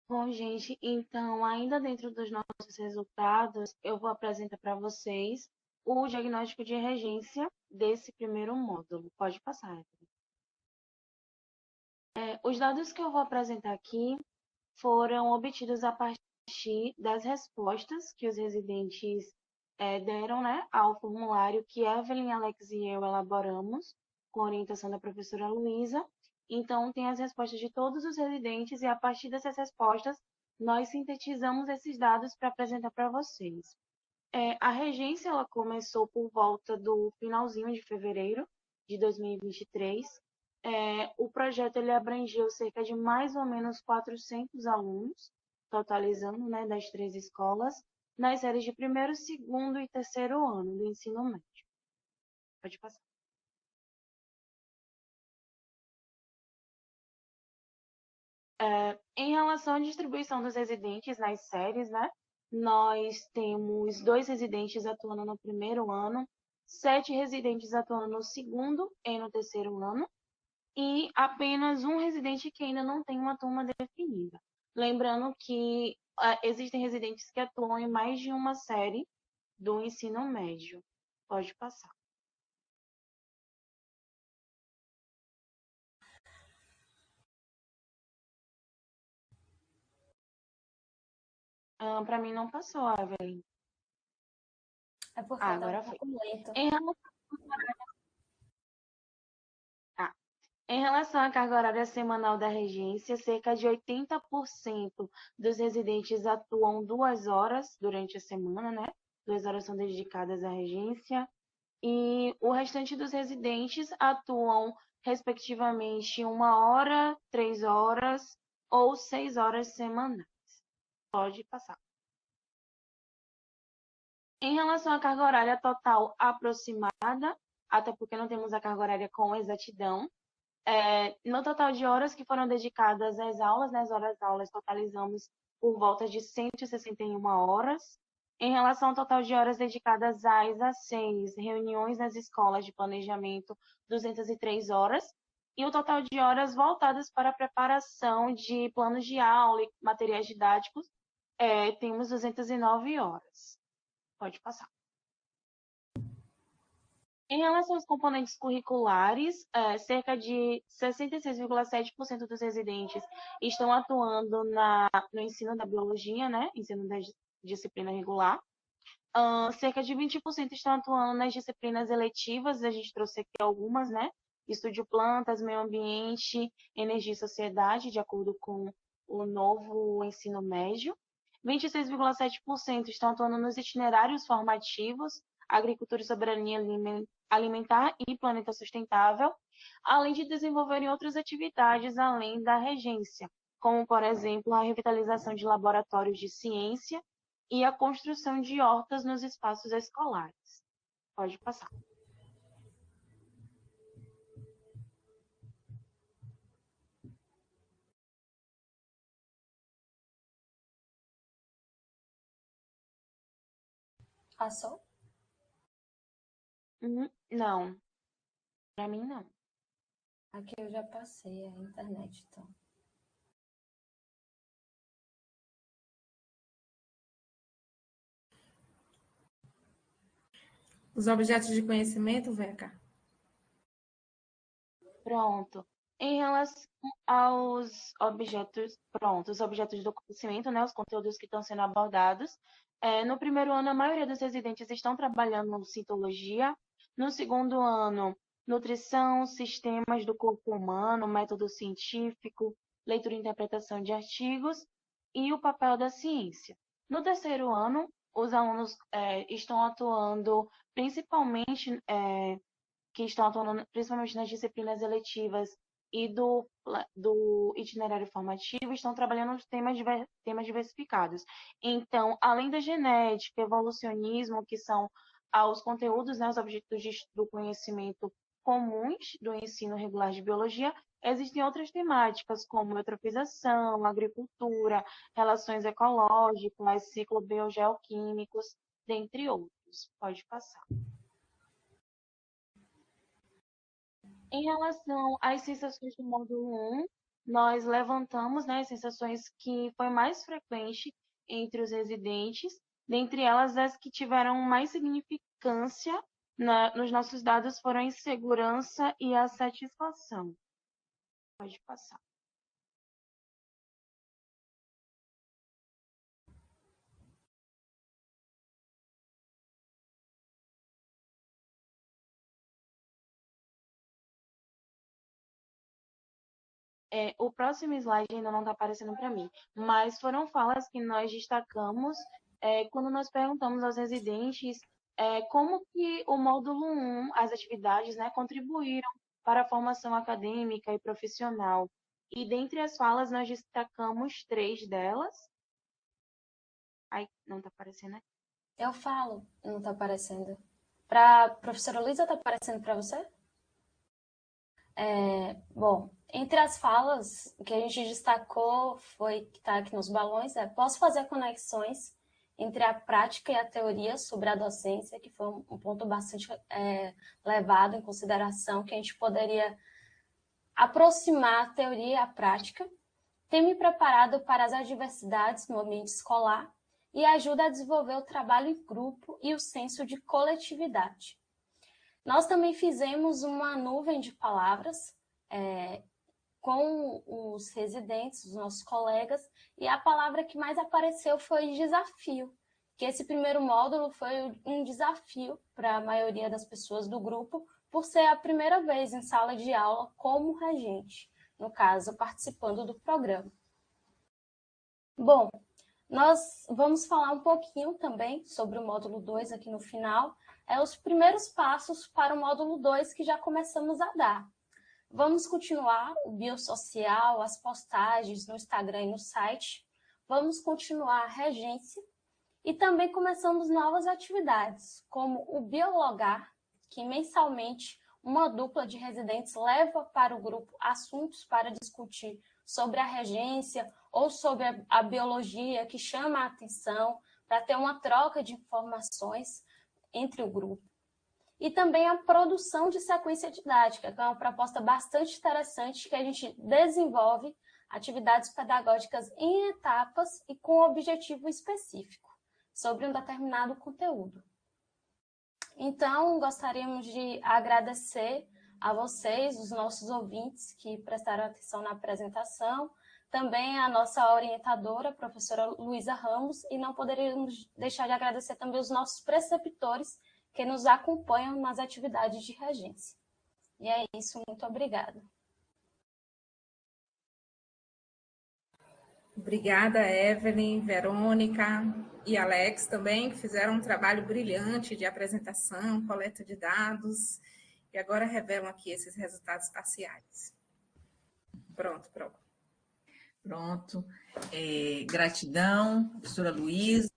Bom, gente, então, ainda dentro dos nossos resultados, eu vou apresentar para vocês o diagnóstico de regência desse primeiro módulo. Pode passar, Evelyn. Os dados que eu vou apresentar aqui foram obtidos a partir das respostas que os residentes deram, né, ao formulário que Evelyn, Alex e eu elaboramos, com orientação da professora Luísa. Então, tem as respostas de todos os residentes e, a partir dessas respostas, nós sintetizamos esses dados para apresentar para vocês. A regência ela começou por volta do finalzinho de fevereiro de 2023. O projeto ele abrangeu cerca de mais ou menos 400 alunos, totalizando, né, das 3 escolas, nas séries de primeiro, segundo e terceiro ano do ensino médio. Pode passar. Em relação à distribuição dos residentes nas séries, né, nós temos 2 residentes atuando no primeiro ano, 7 residentes atuando no segundo e no terceiro ano, e apenas um residente que ainda não tem uma turma definida. Lembrando que existem residentes que atuam em mais de uma série do ensino médio. Pode passar. Para mim não passou, Evelyn. É porque agora tá um foi. pouco lento. Em relação à carga horária semanal da regência, cerca de 80% dos residentes atuam 2 horas durante a semana, né? 2 horas são dedicadas à regência. E o restante dos residentes atuam, respectivamente, 1 hora, 3 horas ou 6 horas semanais. Pode passar. Em relação à carga horária total aproximada, até porque não temos a carga horária com exatidão, no total de horas que foram dedicadas às aulas, nas horas-aulas, totalizamos por volta de 161 horas. Em relação ao total de horas dedicadas às ACs, reuniões nas escolas de planejamento, 203 horas. E o total de horas voltadas para a preparação de planos de aula e materiais didáticos, temos 209 horas. Pode passar. Em relação aos componentes curriculares, cerca de 66,7% dos residentes estão atuando no ensino da biologia, né? Ensino da disciplina regular. Cerca de 20% estão atuando nas disciplinas eletivas, a gente trouxe aqui algumas, né? Estudo plantas, meio ambiente, energia e sociedade, de acordo com o novo ensino médio. 26,7% estão atuando nos itinerários formativos, agricultura e soberania alimentar e planeta sustentável, além de desenvolverem outras atividades além da regência, como, por exemplo, a revitalização de laboratórios de ciência e a construção de hortas nos espaços escolares. Pode passar. Passou? Não. Para mim, não. Aqui eu já passei a internet, então. Os objetos de conhecimento, Veca? Pronto. Em relação aos objetos, os objetos do conhecimento, né, os conteúdos que estão sendo abordados, no primeiro ano, a maioria dos residentes estão trabalhando em citologia. No segundo ano, nutrição, sistemas do corpo humano, método científico, leitura e interpretação de artigos e o papel da ciência. No terceiro ano, os alunos estão atuando principalmente nas disciplinas eletivas e do itinerário formativo, estão trabalhando nos temas diversificados. Então, além da genética, evolucionismo, que são os conteúdos, né, os objetos do conhecimento comuns do ensino regular de biologia, existem outras temáticas, como eutrofização, agricultura, relações ecológicas, ciclo biogeoquímicos, dentre outros. Pode passar. Em relação às sensações do módulo 1, nós levantamos, né, as sensações que foi mais frequente entre os residentes, dentre elas as que tiveram mais significância nos nossos dados foram a insegurança e a satisfação. Pode passar. O próximo slide ainda não está aparecendo para mim, mas foram falas que nós destacamos quando nós perguntamos aos residentes como que o módulo 1, as atividades, né, contribuíram para a formação acadêmica e profissional. E dentre as falas, nós destacamos 3 delas. Ai, não está aparecendo, né? Eu falo, não está aparecendo. Para a professora Luísa, está aparecendo para você? Bom, entre as falas que a gente destacou foi que está aqui nos balões, posso fazer conexões entre a prática e a teoria sobre a docência, que foi um ponto bastante levado em consideração, que a gente poderia aproximar a teoria e a prática. Tem me preparado para as adversidades no ambiente escolar e ajuda a desenvolver o trabalho em grupo e o senso de coletividade. Nós também fizemos uma nuvem de palavras com os residentes, os nossos colegas, e a palavra que mais apareceu foi desafio, que esse primeiro módulo foi um desafio para a maioria das pessoas do grupo, por ser a primeira vez em sala de aula como regente, no caso, participando do programa. Bom, nós vamos falar um pouquinho também sobre o módulo 2 aqui no final, os primeiros passos para o módulo 2 que já começamos a dar. Vamos continuar o biosocial, as postagens no Instagram e no site. Vamos continuar a regência e também começamos novas atividades, como o Biologar, que mensalmente uma dupla de residentes leva para o grupo assuntos para discutir sobre a regência ou sobre a biologia que chama a atenção, para ter uma troca de informações entre o grupo. E também a produção de sequência didática, que é uma proposta bastante interessante que a gente desenvolve atividades pedagógicas em etapas e com objetivo específico sobre um determinado conteúdo. Então, gostaríamos de agradecer a vocês, os nossos ouvintes que prestaram atenção na apresentação, também a nossa orientadora, a professora Luísa Ramos, e não poderíamos deixar de agradecer também os nossos preceptores que nos acompanham nas atividades de regência. E é isso, muito obrigada. Obrigada, Evelyn, Verônica e Alex também, que fizeram um trabalho brilhante de apresentação, coleta de dados, e agora revelam aqui esses resultados parciais. Pronto. Gratidão, professora Luísa,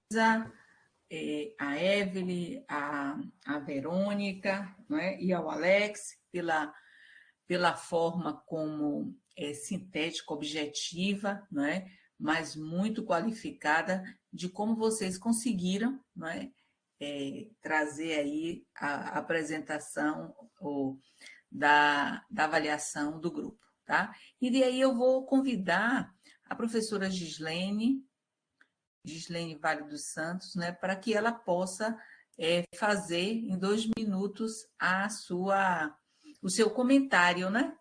a Evelyn, a Verônica, não é? E ao Alex, pela forma como sintética, objetiva, não é? Mas muito qualificada de como vocês conseguiram, não é? Trazer aí a apresentação da avaliação do grupo. Tá? E daí eu vou convidar a professora Gislene Vale dos Santos, né, para que ela possa fazer em 2 minutos o seu comentário, né,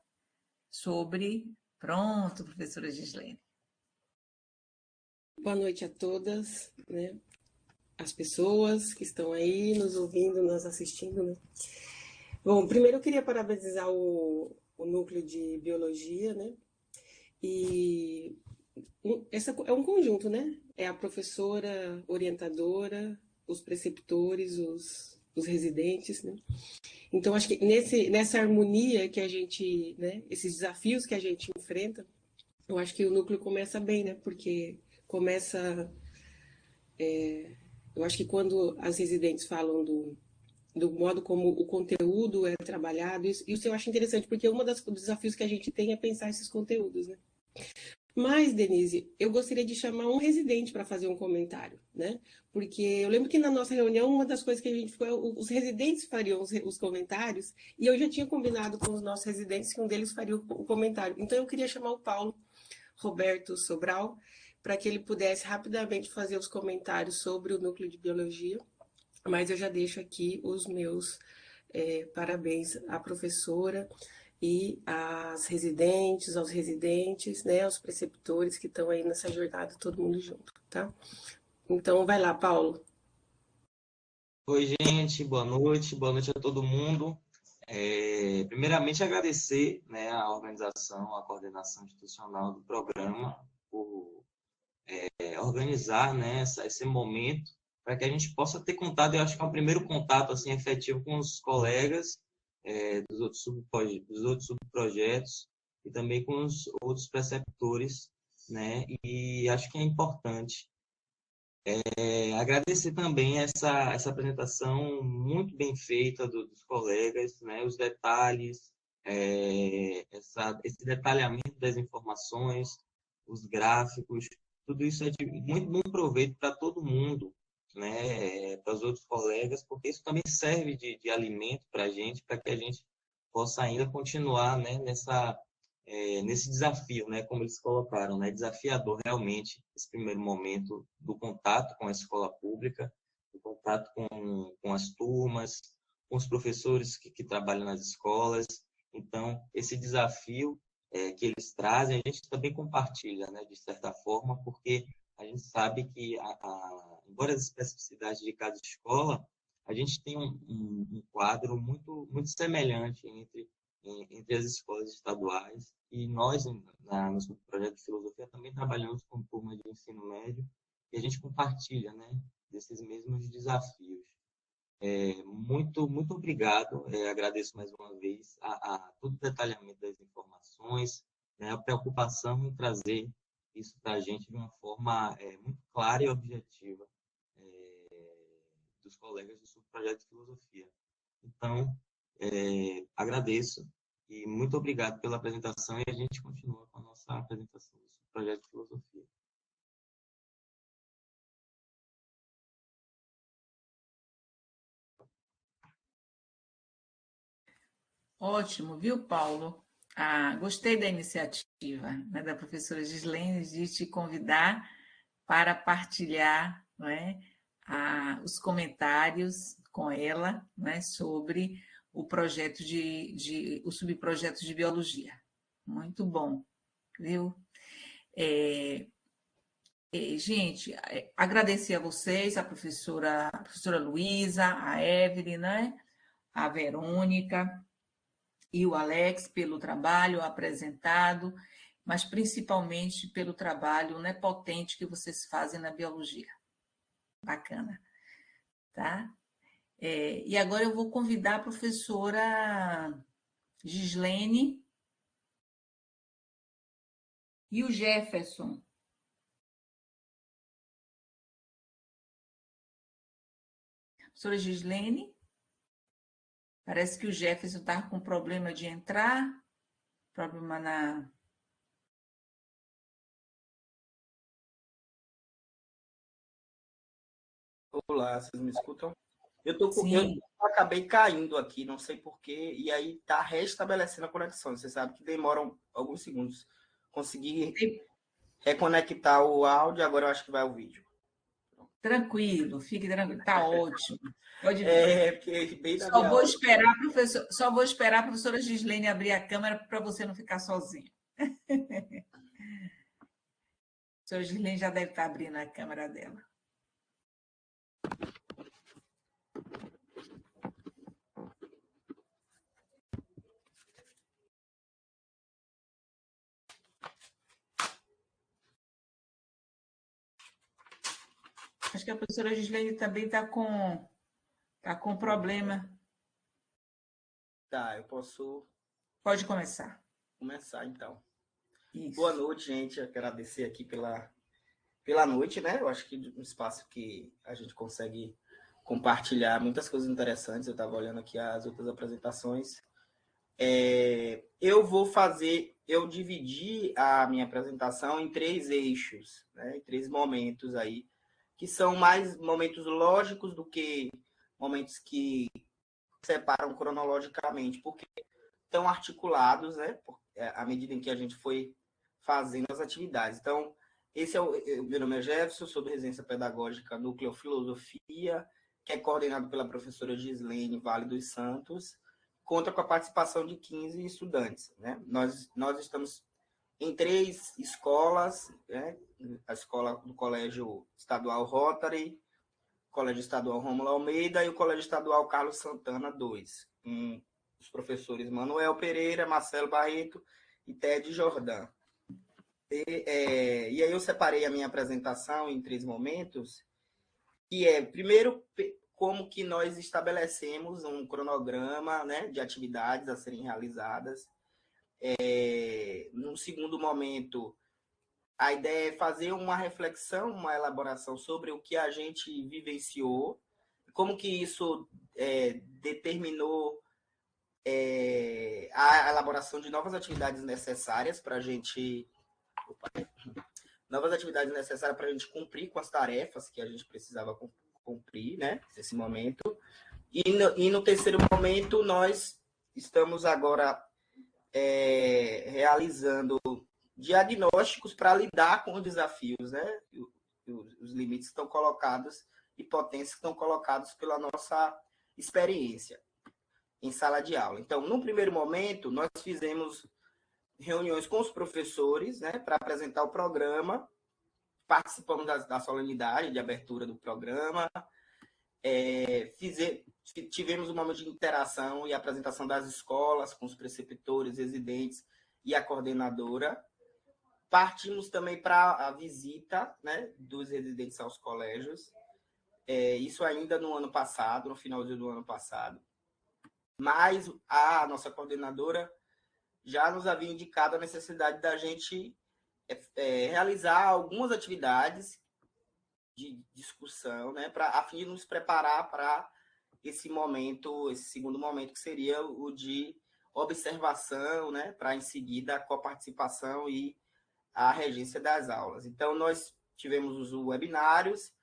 sobre... Pronto, professora Gislene. Boa noite a todas, né, as pessoas que estão aí nos ouvindo, nos assistindo, né. Bom, primeiro eu queria parabenizar o núcleo de biologia, né? E essa é um conjunto, né? É a professora orientadora, os preceptores, os residentes, né? Então, acho que nessa harmonia que a gente, né? Esses desafios que a gente enfrenta, eu acho que o núcleo começa bem, né? Porque começa... eu acho que quando as residentes falam do modo como o conteúdo é trabalhado, isso eu acho interessante, porque um dos desafios que a gente tem é pensar esses conteúdos, né? Mas, Denise, eu gostaria de chamar um residente para fazer um comentário, né? Porque eu lembro que na nossa reunião, uma das coisas que a gente ficou, os residentes fariam os comentários, e eu já tinha combinado com os nossos residentes que um deles faria o comentário. Então, eu queria chamar o Paulo Roberto Sobral, para que ele pudesse rapidamente fazer os comentários sobre o núcleo de biologia. Mas eu já deixo aqui os meus parabéns à professora e às residentes, aos residentes, né, aos preceptores que estão aí nessa jornada, todo mundo junto, tá? Então, vai lá, Paulo. Oi, gente, boa noite a todo mundo. Primeiramente, agradecer, né, a organização, a coordenação institucional do programa por organizar, né, esse momento, para que a gente possa ter contato, eu acho que é o primeiro contato assim, efetivo com os colegas dos outros subprojetos e também com os outros preceptores, né? E acho que é importante agradecer também essa apresentação muito bem feita dos colegas, né? Os detalhes, esse detalhamento das informações, os gráficos, tudo isso é de muito bom proveito para todo mundo, né, para os outros colegas, porque isso também serve de alimento para que a gente possa ainda continuar, né, nesse desafio, né, como eles colocaram, né, desafiador realmente esse primeiro momento do contato com a escola pública, do contato com as turmas, com os professores que trabalham nas escolas. Então, esse desafio que eles trazem, a gente também compartilha, né, de certa forma, porque a gente sabe que, embora as especificidades de cada escola, a gente tem um quadro muito semelhante entre as escolas estaduais, e nós, no projeto de filosofia, também trabalhamos com turma de ensino médio, e a gente compartilha, né, desses mesmos desafios. Muito obrigado, agradeço mais uma vez a todo o detalhamento das informações, né, a preocupação em trazer isso para a gente de uma forma muito clara e objetiva dos colegas do subprojeto de filosofia. Então, agradeço e muito obrigado pela apresentação, e a gente continua com a nossa apresentação do subprojeto de filosofia. Ótimo, viu, Paulo? Gostei da iniciativa, né, da professora Gislene de te convidar para partilhar, né, os comentários com ela, né, sobre o projeto o subprojeto de biologia. Muito bom, viu? Gente, agradecer a vocês, a professora Luísa, a Evelyn, né, a Verônica e o Alex pelo trabalho apresentado, mas principalmente pelo trabalho, né, potente que vocês fazem na biologia. Bacana, tá? E agora eu vou convidar a professora Gislene e o Jefferson. Professora Gislene? Parece que o Jefferson está com problema de entrar, problema na... Olá, vocês me escutam? Eu acabei caindo aqui, não sei porquê, e aí está restabelecendo a conexão. Você sabe que demoram alguns segundos. Consegui reconectar o áudio, agora eu acho que vai o vídeo. Tranquilo, fique tranquilo, está ótimo. Pode vir. Porque bem na só vou esperar a professora Gislene abrir a câmera para você não ficar sozinha. A professora Gislene já deve estar abrindo a câmera dela. Acho que a professora Gislene também está com problema. Tá, eu posso... Pode começar. Começar, então. Isso. Boa noite, gente. Eu quero agradecer aqui pela noite, né? Eu acho que um espaço que a gente consegue compartilhar muitas coisas interessantes. Eu estava olhando aqui as outras apresentações. Eu dividi a minha apresentação em 3 eixos, né? Em 3 momentos aí, que são mais momentos lógicos do que momentos que separam cronologicamente, porque estão articulados, né, à medida em que a gente foi fazendo as atividades. Então, meu nome é Jefferson, sou do Residência Pedagógica Núcleo Filosofia, que é coordenado pela professora Gislene Vale dos Santos, conta com a participação de 15 estudantes, né? Nós estamos em 3 escolas, né? A escola do Colégio Estadual Rotary, o Colégio Estadual Rômulo Almeida e o Colégio Estadual Carlos Santana 2, com os professores Manuel Pereira, Marcelo Barreto e Ted Jordan. E aí eu separei a minha apresentação em 3 momentos, que primeiro, como que nós estabelecemos um cronograma, né, de atividades a serem realizadas. Num segundo momento, a ideia é fazer uma reflexão, uma elaboração sobre o que a gente vivenciou, como que isso determinou a elaboração de novas atividades necessárias para a gente... cumprir com as tarefas que a gente precisava cumprir, né, esse momento. E no terceiro momento, nós estamos agora realizando diagnósticos para lidar com os desafios, né? Os limites que estão colocados e potências que estão colocados pela nossa experiência em sala de aula. Então, no primeiro momento, nós fizemos reuniões com os professores, né, para apresentar o programa, participamos da solenidade de abertura do programa, tivemos um momento de interação e apresentação das escolas com os preceptores, residentes e a coordenadora. Partimos também para a visita, né, dos residentes aos colégios, isso ainda no ano passado, no finalzinho do ano passado. Mas a nossa coordenadora já nos havia indicado a necessidade da gente realizar algumas atividades de discussão, né, a fim de nos preparar para esse momento, esse segundo momento, que seria o de observação, né, para em seguida a coparticipação e a regência das aulas. Então, nós tivemos os webinários,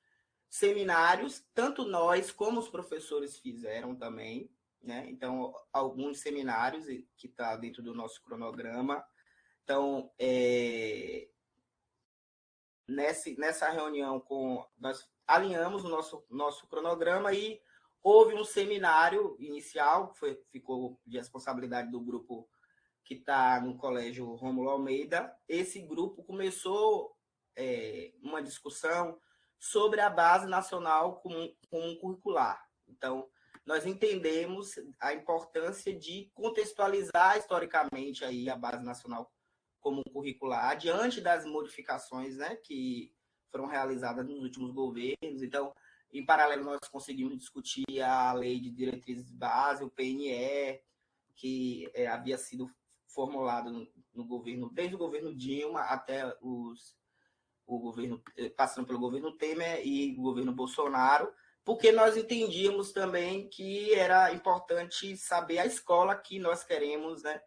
seminários, tanto nós como os professores fizeram também, né? Então, alguns seminários que está dentro do nosso cronograma. Então, nessa reunião, nós alinhamos o nosso cronograma e houve um seminário inicial, que ficou de responsabilidade do grupo que está no Colégio Rômulo Almeida. Esse grupo começou uma discussão sobre a Base Nacional Comum Curricular. Então, nós entendemos a importância de contextualizar historicamente aí a Base Nacional Comum Curricular, diante das modificações, né, que foram realizadas nos últimos governos. Então, em paralelo, nós conseguimos discutir a Lei de Diretrizes Base, o PNE, que havia sido formulado no governo, desde o governo Dilma até o governo, passando pelo governo Temer e o governo Bolsonaro, porque nós entendíamos também que era importante saber a escola que nós queremos, né,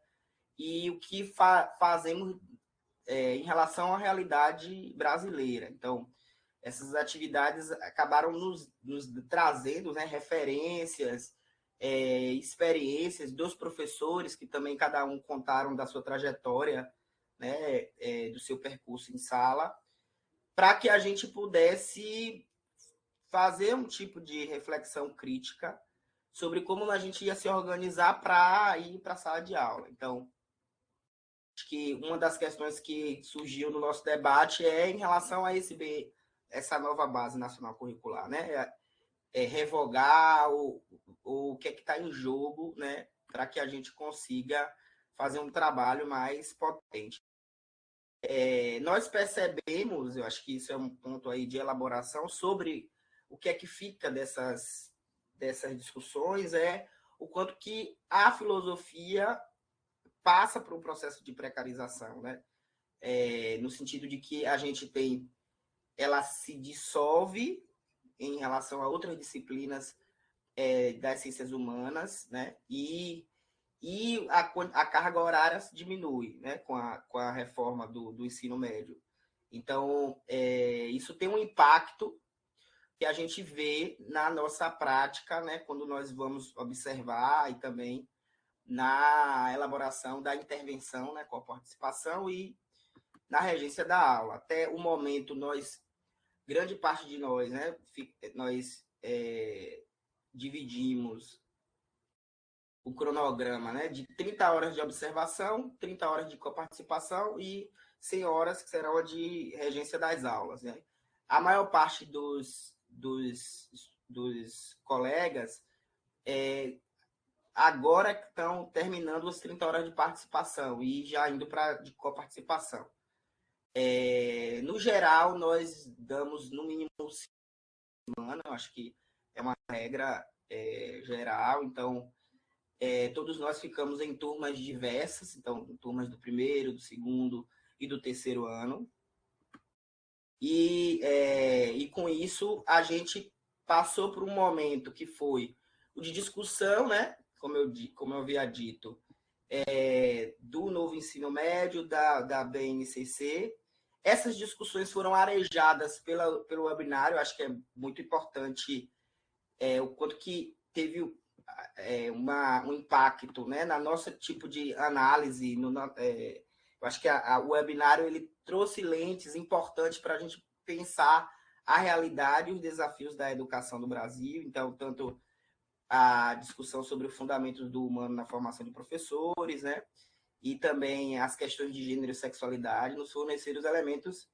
e o que fazemos em relação à realidade brasileira. Então, essas atividades acabaram nos trazendo, né, referências, experiências dos professores, que também cada um contaram da sua trajetória, né, do seu percurso em sala, para que a gente pudesse fazer um tipo de reflexão crítica sobre como a gente ia se organizar para ir para a sala de aula. Então, acho que uma das questões que surgiu no nosso debate é em relação a essa nova Base Nacional Curricular, né? Revogar o que é que está em jogo, né, para que a gente consiga fazer um trabalho mais potente. Nós percebemos, eu acho que isso é um ponto aí de elaboração sobre o que é que fica dessas discussões, o quanto que a filosofia passa por um processo de precarização, né? No sentido de que a gente ela se dissolve em relação a outras disciplinas das ciências humanas, né? E a carga horária diminui, né, com a reforma do ensino médio. Então, isso tem um impacto que a gente vê na nossa prática, né, quando nós vamos observar e também na elaboração da intervenção, né, com a participação e na regência da aula. Até o momento, grande parte de nós, né, nós dividimos o cronograma, né, de 30 horas de observação, 30 horas de coparticipação e 100 horas que serão de regência das aulas, né? A maior parte dos colegas agora estão terminando as 30 horas de participação e já indo para de coparticipação. No geral, nós damos no mínimo 5 semanas, eu acho que é uma regra geral. Então, todos nós ficamos em turmas diversas, então turmas do primeiro, do segundo e do terceiro ano. E com isso, a gente passou por um momento que foi o de discussão, né? Como eu havia dito, do novo ensino médio, da BNCC, Essas discussões foram arejadas pelo webinário, acho que é muito importante o quanto que teve um impacto, né, na nossa tipo de análise. Eu acho que o webinário ele trouxe lentes importantes para a gente pensar a realidade e os desafios da educação do Brasil. Então, tanto a discussão sobre os fundamentos do humano na formação de professores, né, e também as questões de gênero e sexualidade, nos forneceram os elementos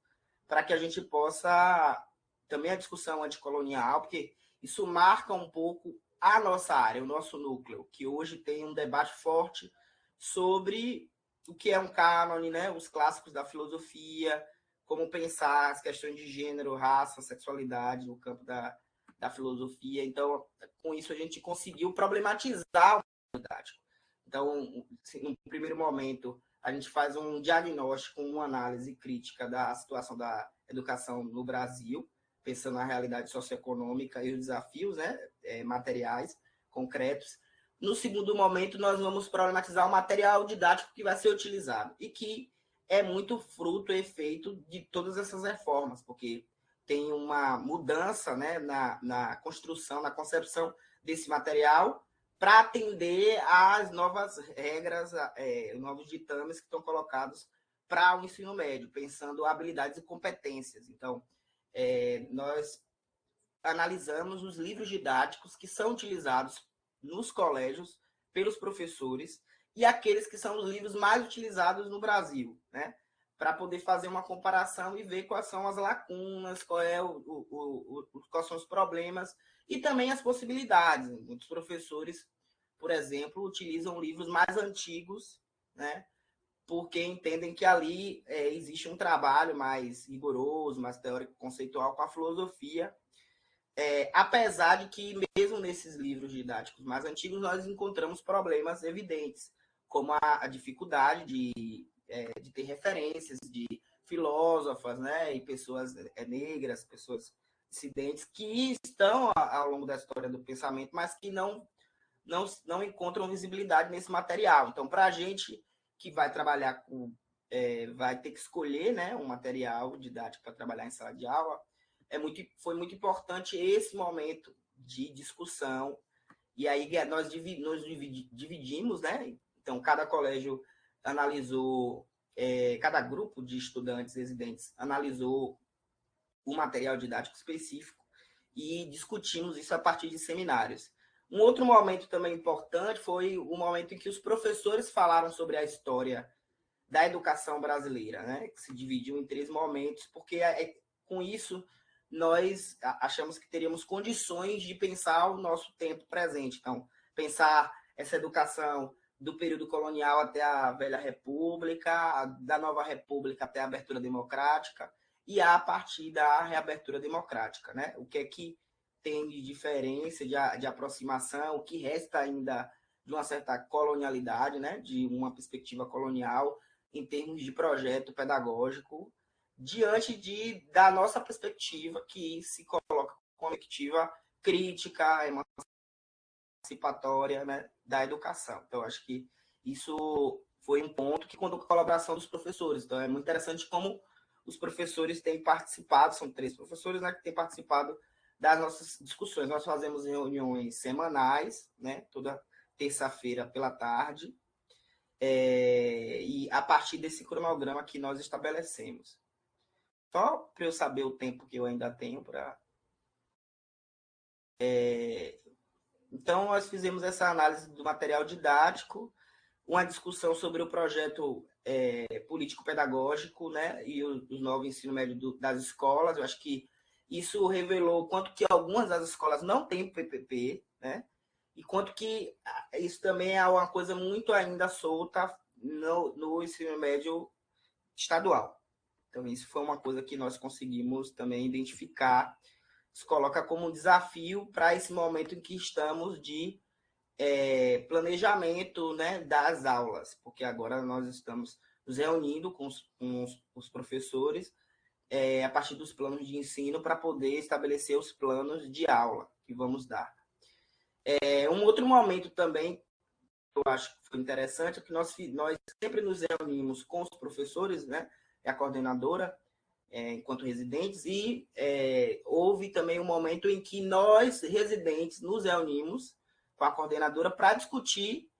para que a gente possa, também a discussão anticolonial, porque isso marca um pouco a nossa área, o nosso núcleo, que hoje tem um debate forte sobre o que é um cânone, né, os clássicos da filosofia, como pensar as questões de gênero, raça, sexualidade no campo da filosofia. Então, com isso, a gente conseguiu problematizar o didático. Então, no primeiro momento, a gente faz um diagnóstico, uma análise crítica da situação da educação no Brasil, pensando na realidade socioeconômica e os desafios, né, materiais, concretos. No segundo momento, nós vamos problematizar o material didático que vai ser utilizado e que é muito fruto e efeito de todas essas reformas, porque tem uma mudança, né, na construção, na concepção desse material para atender às novas regras, novos ditames que estão colocados para o ensino médio, pensando habilidades e competências. Então, nós analisamos os livros didáticos que são utilizados nos colégios pelos professores e aqueles que são os livros mais utilizados no Brasil, né? Para poder fazer uma comparação e ver quais são as lacunas, quais são os problemas e também as possibilidades. Muitos professores, por exemplo, utilizam livros mais antigos, né? Porque entendem que ali existe um trabalho mais rigoroso, mais teórico, conceitual com a filosofia, apesar de que mesmo nesses livros didáticos mais antigos nós encontramos problemas evidentes, como a dificuldade de ter referências de filósofas, né, e pessoas negras, pessoas dissidentes, que estão ao longo da história do pensamento, mas que não encontram visibilidade nesse material. Então, para a gente que vai trabalhar vai ter que escolher, né, um material didático para trabalhar em sala de aula, foi muito importante esse momento de discussão. E aí nós dividimos, né? Então, cada colégio analisou, cada grupo de estudantes residentes analisou um material didático específico e discutimos isso a partir de seminários. Um outro momento também importante foi o momento em que os professores falaram sobre a história da educação brasileira, né? Que se dividiu em 3 momentos, porque com isso nós achamos que teríamos condições de pensar o nosso tempo presente. Então, pensar essa educação do período colonial até a velha república, da nova república até a abertura democrática, e a partir da reabertura democrática, né? O que é que tem de diferença, de aproximação, o que resta ainda de uma certa colonialidade, né? De uma perspectiva colonial em termos de projeto pedagógico, diante da nossa perspectiva, que se coloca como perspectiva crítica, emancipatória, né, da educação. Então, acho que isso foi um ponto que contou com a colaboração dos professores. Então, é muito interessante como os professores têm participado, são 3 professores, né, que têm participado das nossas discussões. Nós fazemos reuniões semanais, né, toda terça-feira pela tarde, e a partir desse cronograma que nós estabelecemos. Só para eu saber o tempo que eu ainda tenho para... Então, nós fizemos essa análise do material didático, uma discussão sobre o projeto político-pedagógico, né, e o novo ensino médio das escolas. Eu acho que isso revelou o quanto que algumas das escolas não têm PPP, né, e quanto que isso também é uma coisa muito ainda solta no ensino médio estadual. Então, isso foi uma coisa que nós conseguimos também identificar. Se coloca como um desafio para esse momento em que estamos de planejamento, né, das aulas, porque agora nós estamos nos reunindo com os professores a partir dos planos de ensino para poder estabelecer os planos de aula que vamos dar. Um outro momento também que eu acho que foi interessante é que nós sempre nos reunimos com os professores, né, a coordenadora, enquanto residentes, e houve também um momento em que nós, residentes, nos reunimos com a coordenadora para discutir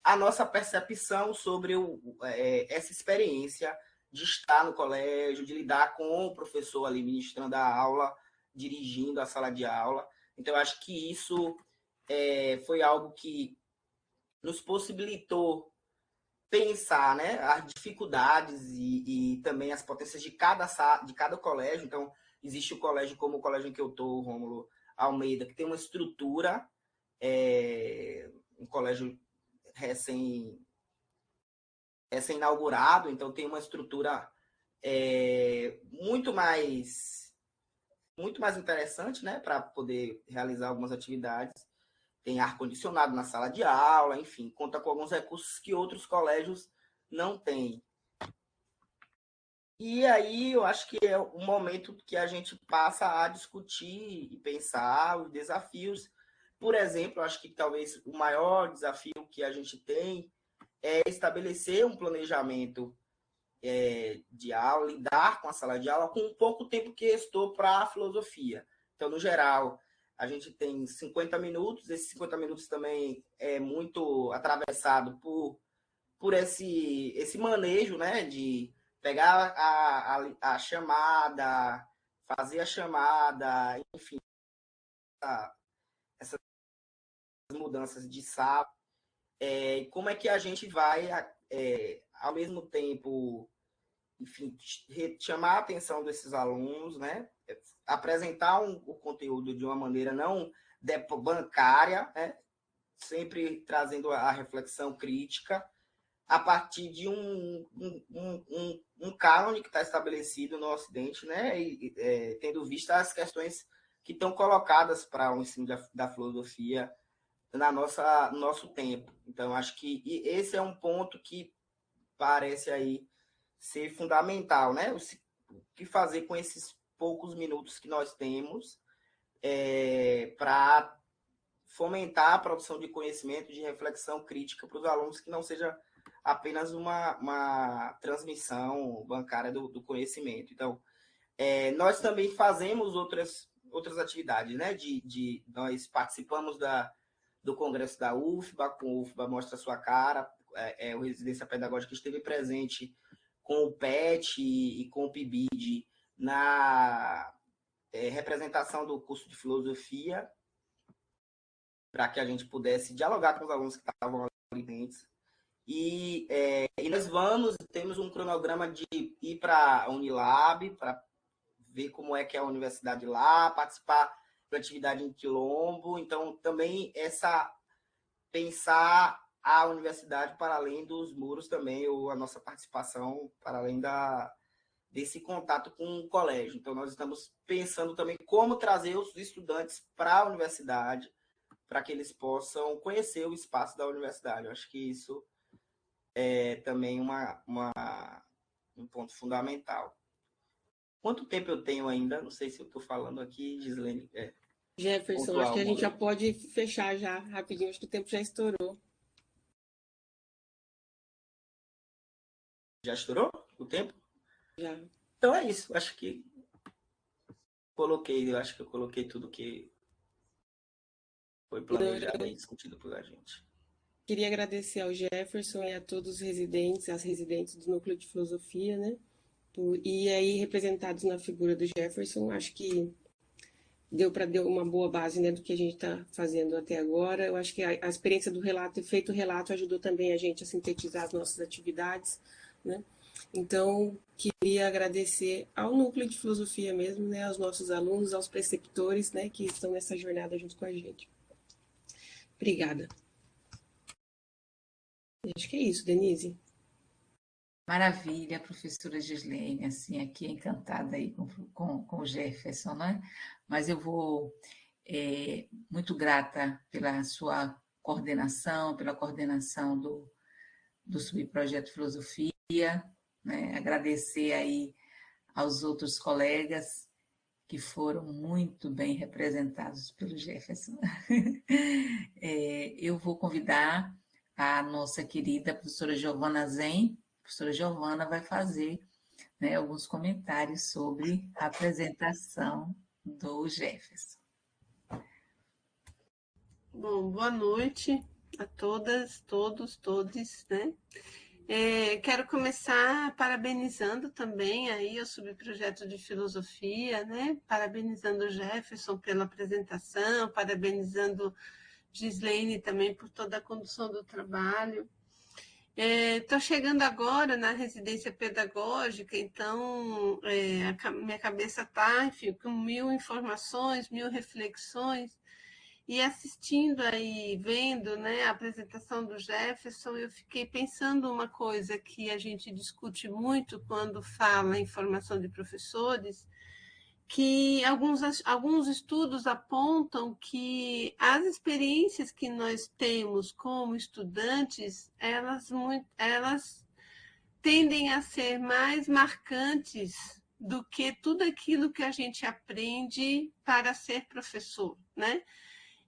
a nossa percepção sobre essa experiência de estar no colégio, de lidar com o professor ali ministrando a aula, dirigindo a sala de aula. Então, eu acho que isso foi algo que nos possibilitou pensar, né, as dificuldades e também as potências de cada colégio. Então, existe o colégio como o colégio em que eu estou, Rômulo Almeida, que tem uma estrutura, um colégio recém-inaugurado, então tem uma estrutura muito mais interessante, né, para poder realizar algumas atividades. Tem ar-condicionado na sala de aula, enfim, conta com alguns recursos que outros colégios não têm. E aí eu acho que é o momento que a gente passa a discutir e pensar os desafios. Por exemplo, eu acho que talvez o maior desafio que a gente tem é estabelecer um planejamento de aula, lidar com a sala de aula com um pouco tempo que restou para a filosofia. Então, no geral, a gente tem 50 minutos, esses 50 minutos também é muito atravessado por esse manejo, né, de pegar a chamada, fazer a chamada, enfim, essas mudanças de sala. Como é que a gente vai, ao mesmo tempo, enfim, chamar a atenção desses alunos, né? Apresentar o conteúdo de uma maneira não bancária, né? Sempre trazendo a reflexão crítica a partir de um cânone que está estabelecido no Ocidente, né? E tendo vista as questões que estão colocadas para o ensino da filosofia no nosso tempo. Então, acho que esse é um ponto que parece aí ser fundamental, né? O que fazer com esses poucos minutos que nós temos para fomentar a produção de conhecimento, de reflexão crítica para os alunos, que não seja apenas uma transmissão bancária do conhecimento. Então, nós também fazemos outras atividades, né? Nós participamos do Congresso da UFBA, com o UFBA Mostra Sua Cara, o Residência Pedagógica esteve presente com o PET e com o PIBID na representação do curso de filosofia, para que a gente pudesse dialogar com os alunos que estavam ali presentes. E nós temos um cronograma de ir para a Unilab, para ver como é que é a universidade lá, participar da atividade em Quilombo. Então, também pensar a universidade para além dos muros também, ou a nossa participação para além desse contato com o colégio. Então, nós estamos pensando também como trazer os estudantes para a universidade, para que eles possam conhecer o espaço da universidade. Eu acho que isso é também um ponto fundamental. Quanto tempo eu tenho ainda? Não sei se eu estou falando aqui, Gislene. Jefferson, acho que a gente já pode fechar já rapidinho, acho que o tempo já estourou. Já estourou o tempo? Já. Então é isso, acho que eu coloquei tudo que foi planejado e discutido por a gente. Queria agradecer ao Jefferson e a todos os residentes, as residentes do Núcleo de Filosofia, né? E aí, representados na figura do Jefferson, acho que deu uma boa base, né, do que a gente está fazendo até agora. Eu acho que a experiência do relato, efeito relato, ajudou também a gente a sintetizar as nossas atividades, né? Então, queria agradecer ao Núcleo de Filosofia mesmo, né, aos nossos alunos, aos preceptores, né, que estão nessa jornada junto com a gente. Obrigada. Acho que é isso, Denise. Maravilha, professora Gislene, assim, aqui encantada aí com o Jefferson, né? Mas eu vou muito grata pela sua coordenação, pela coordenação do Subprojeto Filosofia, né? Agradecer aí aos outros colegas que foram muito bem representados pelo Jefferson. Eu vou convidar a nossa querida professora Giovana Zen. A professora Giovana vai fazer né, alguns comentários sobre a apresentação do Jefferson. Bom, boa noite a todas, todos, todes, né? Quero começar parabenizando também aí o subprojeto de filosofia, né? Parabenizando o Jefferson pela apresentação, parabenizando Gislaine também por toda a condução do trabalho. Estou chegando agora na residência pedagógica, então minha cabeça está, enfim, com 1000 informações, 1000 reflexões, e assistindo aí, vendo, né, a apresentação do Jefferson, eu fiquei pensando uma coisa que a gente discute muito quando fala em formação de professores, que alguns estudos apontam que as experiências que nós temos como estudantes, elas tendem a ser mais marcantes do que tudo aquilo que a gente aprende para ser professor, né?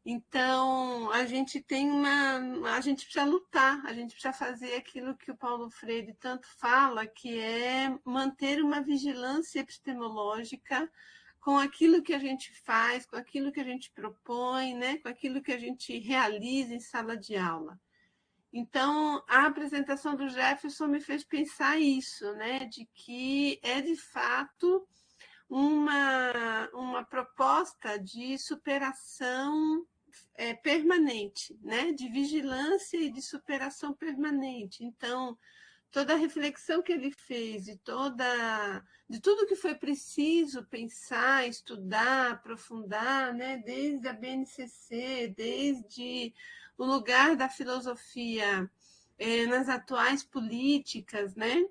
Então, a gente precisa lutar, a gente precisa fazer aquilo que o Paulo Freire tanto fala, que é manter uma vigilância epistemológica com aquilo que a gente faz, com aquilo que a gente propõe, né? Com aquilo que a gente realiza em sala de aula. Então, a apresentação do Jefferson me fez pensar isso, né? De que é, de fato, uma proposta de superação permanente, né? De vigilância e de superação permanente. Então, toda a reflexão que ele fez de tudo que foi preciso pensar, estudar, aprofundar, né? Desde a BNCC, desde o lugar da filosofia nas atuais políticas, né?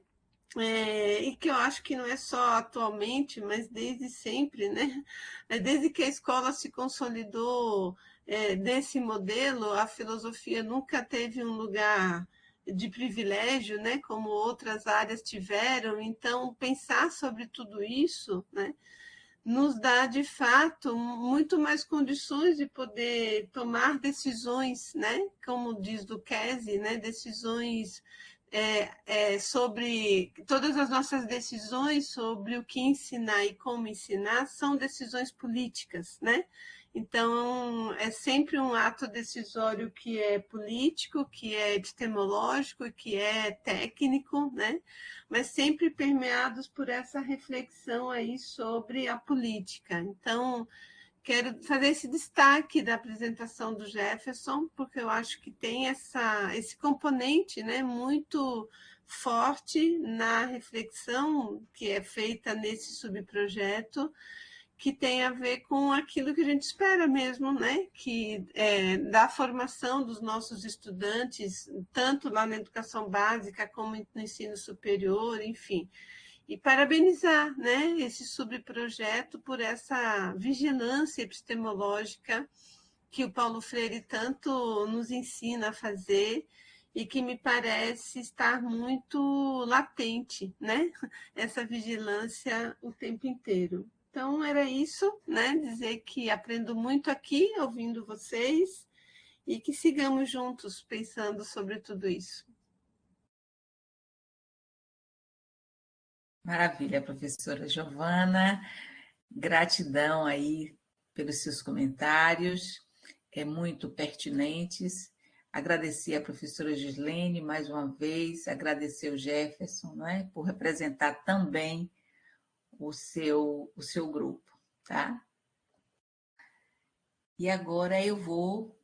E que eu acho que não é só atualmente, mas desde sempre, né? Desde que a escola se consolidou desse modelo, a filosofia nunca teve um lugar de privilégio, né? Como outras áreas tiveram. Então, pensar sobre tudo isso, né? Nos dá, de fato, muito mais condições de poder tomar decisões, né? Como diz Lucchesi, né? Decisões sobre todas as nossas decisões sobre o que ensinar e como ensinar são decisões políticas, né? Então, é sempre um ato decisório que é político, que é epistemológico, que é técnico, né? Mas sempre permeados por essa reflexão aí sobre a política. Então, quero fazer esse destaque da apresentação do Jefferson, porque eu acho que tem esse componente, né, muito forte na reflexão que é feita nesse subprojeto, que tem a ver com aquilo que a gente espera mesmo, né? Que da formação dos nossos estudantes, tanto lá na educação básica como no ensino superior, enfim. E parabenizar, né, esse subprojeto por essa vigilância epistemológica que o Paulo Freire tanto nos ensina a fazer e que me parece estar muito latente, né? Essa vigilância o tempo inteiro. Então, era isso, né? Dizer que aprendo muito aqui, ouvindo vocês, e que sigamos juntos pensando sobre tudo isso. Maravilha, professora Giovana. Gratidão aí pelos seus comentários, muito pertinentes. Agradecer a professora Gislaine mais uma vez, agradecer o Jefferson, não é? Por representar também o seu grupo, tá? E agora eu vou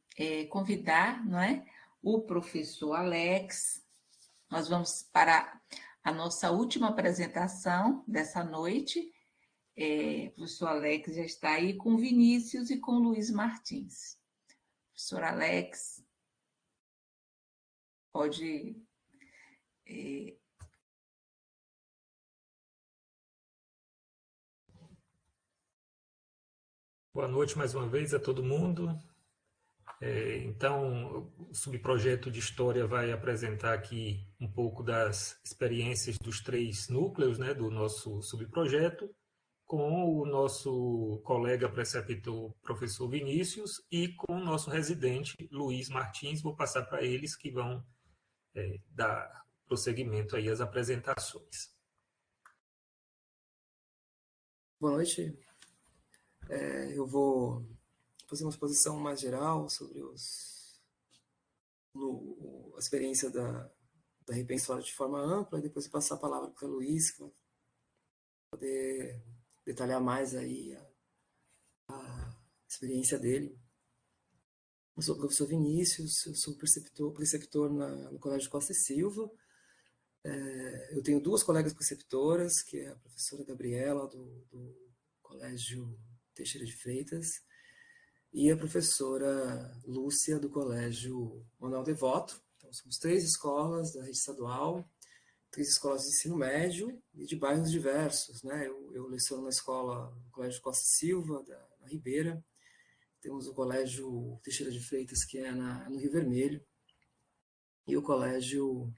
convidar, não é, o professor Alex. Nós vamos para a nossa última apresentação dessa noite. O professor Alex já está aí com Vinícius e com Luiz Martins. Professor Alex, pode... Boa noite mais uma vez a todo mundo. Então, o subprojeto de História vai apresentar aqui um pouco das experiências dos 3 núcleos, né, do nosso subprojeto, com o nosso colega preceptor, professor Vinícius, e com o nosso residente, Luiz Martins. Vou passar para eles que vão dar prosseguimento aí às apresentações. Boa noite. Eu vou fazer uma exposição mais geral sobre a experiência da Repense História de forma ampla, e depois passar a palavra para o Luiz, que vai poder detalhar mais aí a experiência dele. Eu sou o professor Vinícius, eu sou preceptor no Colégio Costa e Silva. Eu tenho duas colegas preceptoras, que é a professora Gabriela, do Colégio Teixeira de Freitas, e a professora Lúcia, do Colégio Manuel Devoto. Então, somos 3 escolas da rede estadual, 3 escolas de ensino médio e de bairros diversos, né? Eu leciono na escola, no Colégio Costa e Silva, na Ribeira. Temos o Colégio Teixeira de Freitas, que é no Rio Vermelho, e o Colégio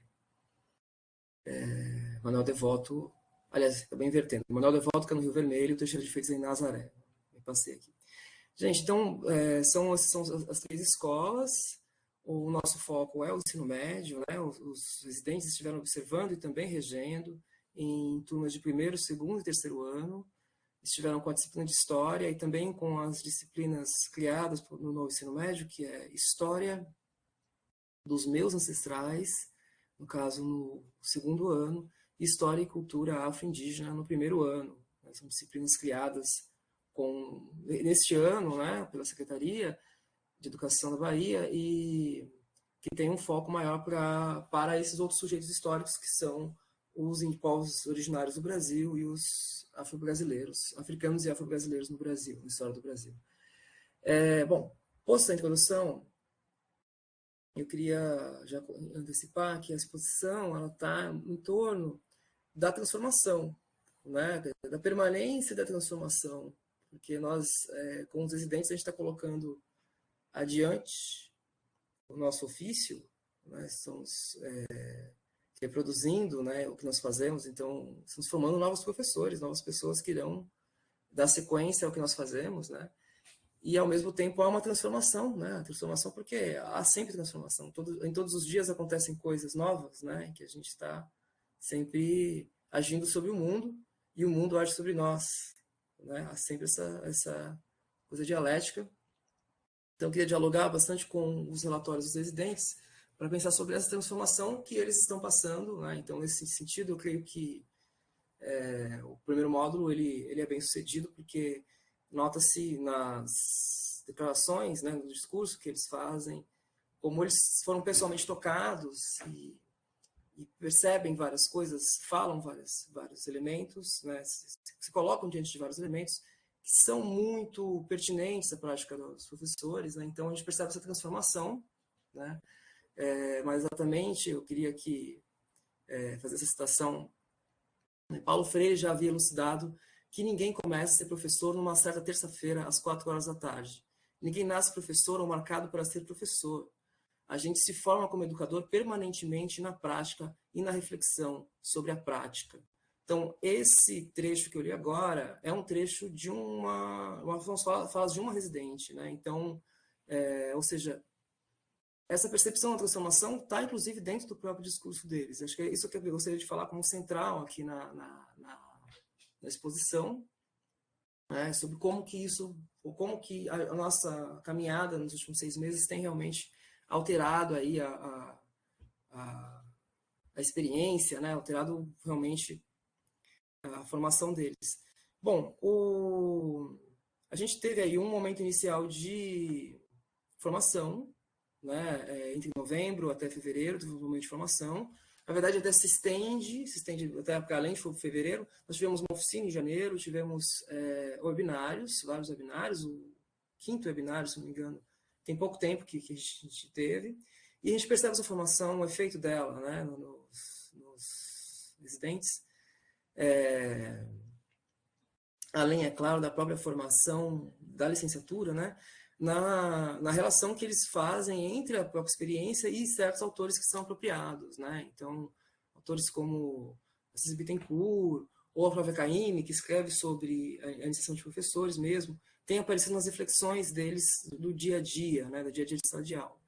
Manuel Devoto, aliás, acabei invertendo, o Manuel Devoto, que é no Rio Vermelho, e o Teixeira de Freitas é em Nazaré. Me passei aqui. Gente, então, são as 3 escolas. O nosso foco é o ensino médio, né? Os residentes estiveram observando e também regendo em turmas de 1º, 2º e 3º ano. Estiveram com a disciplina de História e também com as disciplinas criadas no novo ensino médio, que é História dos meus ancestrais, no caso, no 2º ano, e História e Cultura Afro-Indígena no 1º ano. São disciplinas criadas neste ano, né, pela Secretaria de Educação da Bahia, e que tem um foco maior para esses outros sujeitos históricos, que são os povos originários do Brasil e os afro-brasileiros, africanos e afro-brasileiros no Brasil, na história do Brasil. Bom, posta a introdução, eu queria já antecipar que a exposição está em torno da transformação, né, da permanência da transformação, porque nós, com os residentes, a gente está colocando adiante o nosso ofício, nós estamos reproduzindo, né, o que nós fazemos, então estamos formando novos professores, novas pessoas que irão dar sequência ao que nós fazemos, né, e ao mesmo tempo há uma transformação, né, a transformação porque há sempre transformação, em todos os dias acontecem coisas novas, né, que a gente está sempre agindo sobre o mundo e o mundo age sobre nós, né, há sempre essa coisa dialética. Então, eu queria dialogar bastante com os relatórios dos residentes para pensar sobre essa transformação que eles estão passando, né? Então, nesse sentido, eu creio que o primeiro módulo ele é bem sucedido, porque nota-se nas declarações, né, no discurso que eles fazem, como eles foram pessoalmente tocados e percebem várias coisas, falam vários elementos, né, se colocam diante de vários elementos que são muito pertinentes à prática dos professores, né? Então a gente percebe essa transformação, né? Mas exatamente eu queria aqui fazer essa citação. Paulo Freire já havia elucidado que ninguém começa a ser professor numa certa terça-feira às 4 horas da tarde. Ninguém nasce professor ou marcado para ser professor. A gente se forma como educador permanentemente na prática e na reflexão sobre a prática. Então, esse trecho que eu li agora é um trecho de falas de uma residente, né? Então, ou seja, essa percepção da transformação está, inclusive, dentro do próprio discurso deles. Acho que é isso que eu gostaria de falar como central aqui na exposição, né? Sobre como que a nossa caminhada nos últimos 6 meses tem realmente alterado aí a experiência, né? Alterado realmente a formação deles. Bom, a gente teve aí um momento inicial de formação, né, entre novembro até fevereiro, teve um momento de formação. Na verdade, até se estende até além de fevereiro. Nós tivemos uma oficina em janeiro, tivemos webinários, vários webinários, o 5º webinário, se não me engano, tem pouco tempo que a gente teve, e a gente percebe essa formação, o efeito dela, né, nos residentes, além, é claro, da própria formação da licenciatura, né, na relação que eles fazem entre a própria experiência e certos autores que são apropriados, né? Então, autores como Assis Bittencourt ou a Flávia Caymmi, que escreve sobre a iniciação de professores mesmo, tem aparecido nas reflexões deles do dia a dia, né, do dia a dia de sala de aula.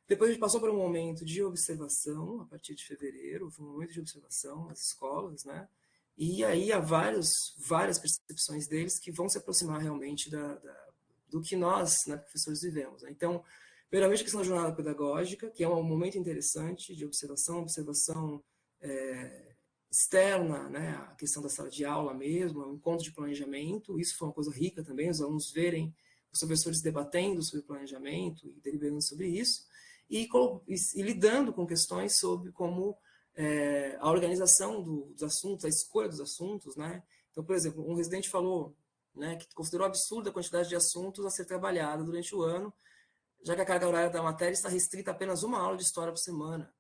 Depois a gente passou por um momento de observação, a partir de fevereiro, foi um momento de observação nas escolas, né? E aí há várias percepções deles que vão se aproximar realmente do que nós, né, professores, vivemos. Né? Então, primeiramente, a questão da jornada pedagógica, que é um momento interessante de observação externa, né, a questão da sala de aula mesmo, um encontro de planejamento, isso foi uma coisa rica também, os alunos verem os professores debatendo sobre planejamento e deliberando sobre isso, e lidando com questões sobre como a organização dos assuntos, a escolha dos assuntos, né? Então, por exemplo, um residente falou, né, que considerou absurda a quantidade de assuntos a ser trabalhada durante o ano, já que a carga horária da matéria está restrita a apenas uma aula de história por semana.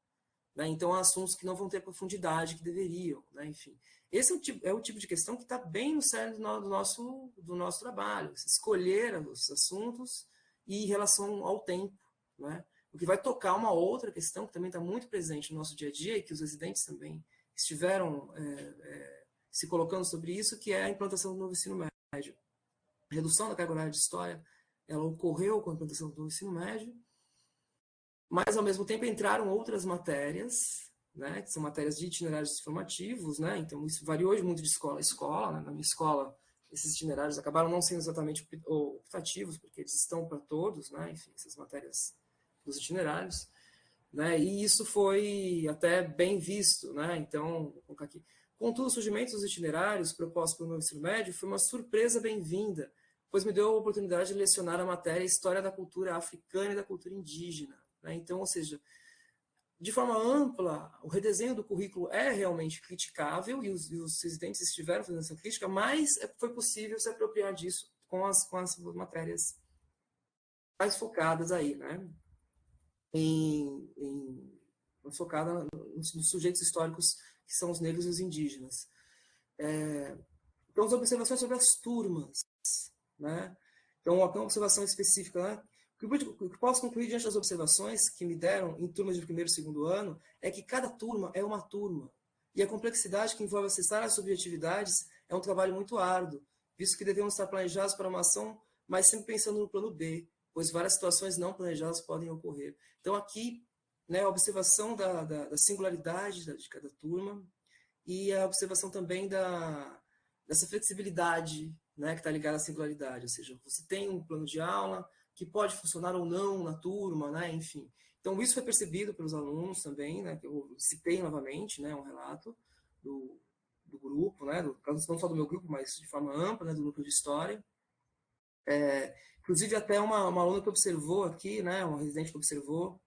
Né? Então, há assuntos que não vão ter profundidade que deveriam. Né? Enfim, esse é o tipo de questão que está bem no cerne do nosso trabalho, escolher os assuntos e em relação ao tempo. Né? O que vai tocar uma outra questão que também está muito presente no nosso dia a dia e que os residentes também estiveram se colocando sobre isso, que é a implantação do novo ensino médio. A redução da carga horária de história, ela ocorreu com a implantação do novo ensino médio, mas, ao mesmo tempo, entraram outras matérias, né, que são matérias de itinerários formativos, né, então isso variou muito de escola a escola. Né, na minha escola, esses itinerários acabaram não sendo exatamente optativos, porque eles estão para todos, né, enfim, essas matérias dos itinerários, né, e isso foi até bem visto. Né, então, vou colocar aqui. Contudo, o surgimento dos itinerários propostos pelo novo ensino médio foi uma surpresa bem-vinda, pois me deu a oportunidade de lecionar a matéria História da Cultura Africana e da Cultura Indígena. Então, ou seja, de forma ampla, o redesenho do currículo é realmente criticável e os residentes estiveram fazendo essa crítica, mas foi possível se apropriar disso com as matérias mais focadas aí, né? Focada nos sujeitos históricos que são os negros e os indígenas. Então, as observações sobre as turmas, né? Então, uma observação específica, né? O que posso concluir diante das observações que me deram em turmas de primeiro e segundo ano é que cada turma é uma turma. E a complexidade que envolve acessar as subjetividades é um trabalho muito árduo, visto que devemos estar planejados para uma ação, mas sempre pensando no plano B, pois várias situações não planejadas podem ocorrer. Então, aqui, né, a observação da singularidade de cada turma e a observação também dessa flexibilidade, né, que está ligada à singularidade. Ou seja, você tem um plano de aula que pode funcionar ou não na turma, né? Enfim. Então, isso foi percebido pelos alunos também, né? Que eu citei novamente, né? Um relato do grupo, né? Não só do meu grupo, mas de forma ampla, né? Do grupo de história. Inclusive, até uma aluna que observou aqui, né? Uma residente que observou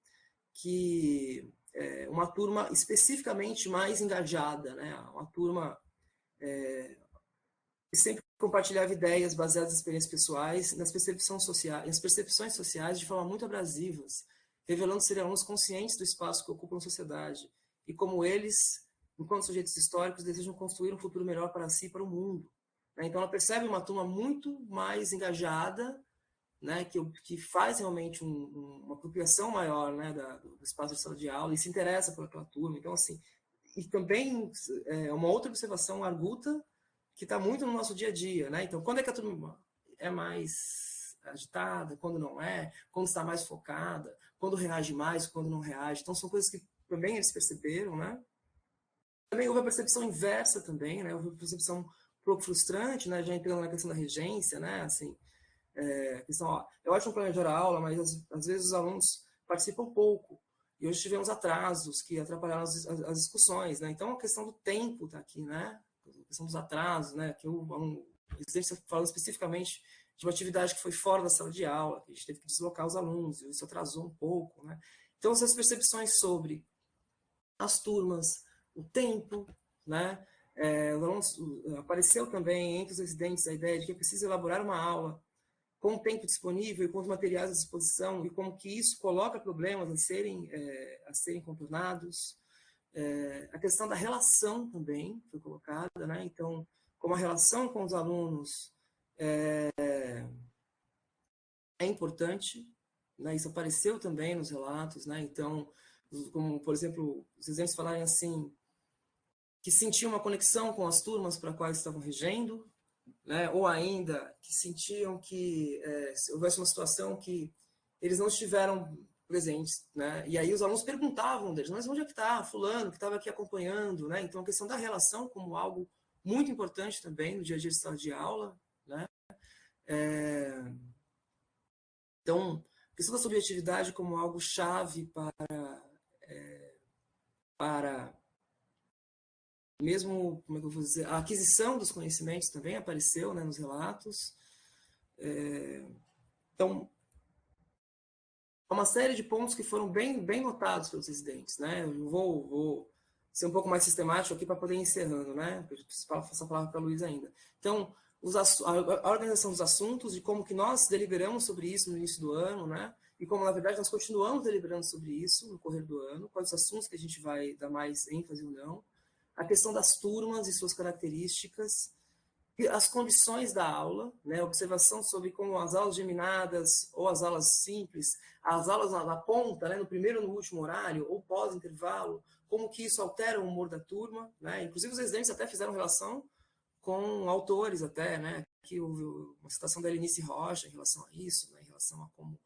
que uma turma especificamente mais engajada, né? Uma turma que sempre compartilhava ideias baseadas em experiências pessoais, nas percepções sociais de forma muito abrasivas, revelando ser alunos conscientes do espaço que ocupam na sociedade e como eles, enquanto sujeitos históricos, desejam construir um futuro melhor para si e para o mundo. Então, ela percebe uma turma muito mais engajada, né, que faz realmente uma apropriação maior, né, do espaço de sala de aula e se interessa por aquela turma. Então, assim, e também uma outra observação arguta que está muito no nosso dia a dia, né? Então, quando é que a turma é mais agitada, quando não é, quando está mais focada, quando reage mais, quando não reage. Então, são coisas que também eles perceberam, né? Também houve a percepção inversa também, né? Houve a percepção um pouco frustrante, né? Já entrando na questão da regência, né? Assim, questão, eu acho um planejar a aula, mas às vezes os alunos participam pouco. E hoje tivemos atrasos que atrapalharam as discussões, né? Então, a questão do tempo está aqui, né? A questão dos atrasos, né? Que o residente está falando especificamente de uma atividade que foi fora da sala de aula, que a gente teve que deslocar os alunos, e isso atrasou um pouco, né? Então, essas percepções sobre as turmas, o tempo, né? Apareceu também entre os residentes a ideia de que é preciso elaborar uma aula com o tempo disponível e com os materiais à disposição, e como que isso coloca problemas a serem contornados. A questão da relação também foi colocada, né? Então, como a relação com os alunos é importante, né? Isso apareceu também nos relatos, né? Então, como, por exemplo, os residentes falarem assim, que sentiam uma conexão com as turmas para as quais estavam regendo, né? Ou ainda que sentiam que se houvesse uma situação que eles não estiveram presentes, né? E aí os alunos perguntavam deles, mas onde é que está fulano, que estava aqui acompanhando, né? Então, a questão da relação como algo muito importante também no dia a dia de sala de aula, né? Então, a questão da subjetividade como algo chave para mesmo, como é que eu vou dizer, a aquisição dos conhecimentos também apareceu, né, nos relatos. Então, há uma série de pontos que foram bem notados pelos residentes, né? Eu vou ser um pouco mais sistemático aqui para poder ir encerrando, né? Eu preciso passar a palavra para a Luísa ainda. Então, a organização dos assuntos e como que nós deliberamos sobre isso no início do ano, né? E como, na verdade, nós continuamos deliberando sobre isso no correr do ano, quais os assuntos que a gente vai dar mais ênfase ou não. A questão das turmas e suas características, as condições da aula, né? Observação sobre como as aulas geminadas ou as aulas simples, as aulas na ponta, né? No primeiro ou no último horário, ou pós-intervalo, como que isso altera o humor da turma, né? Inclusive os residentes até fizeram relação com autores até, né? Aqui houve uma citação da Elenice Rocha em relação a isso, né? Em relação a como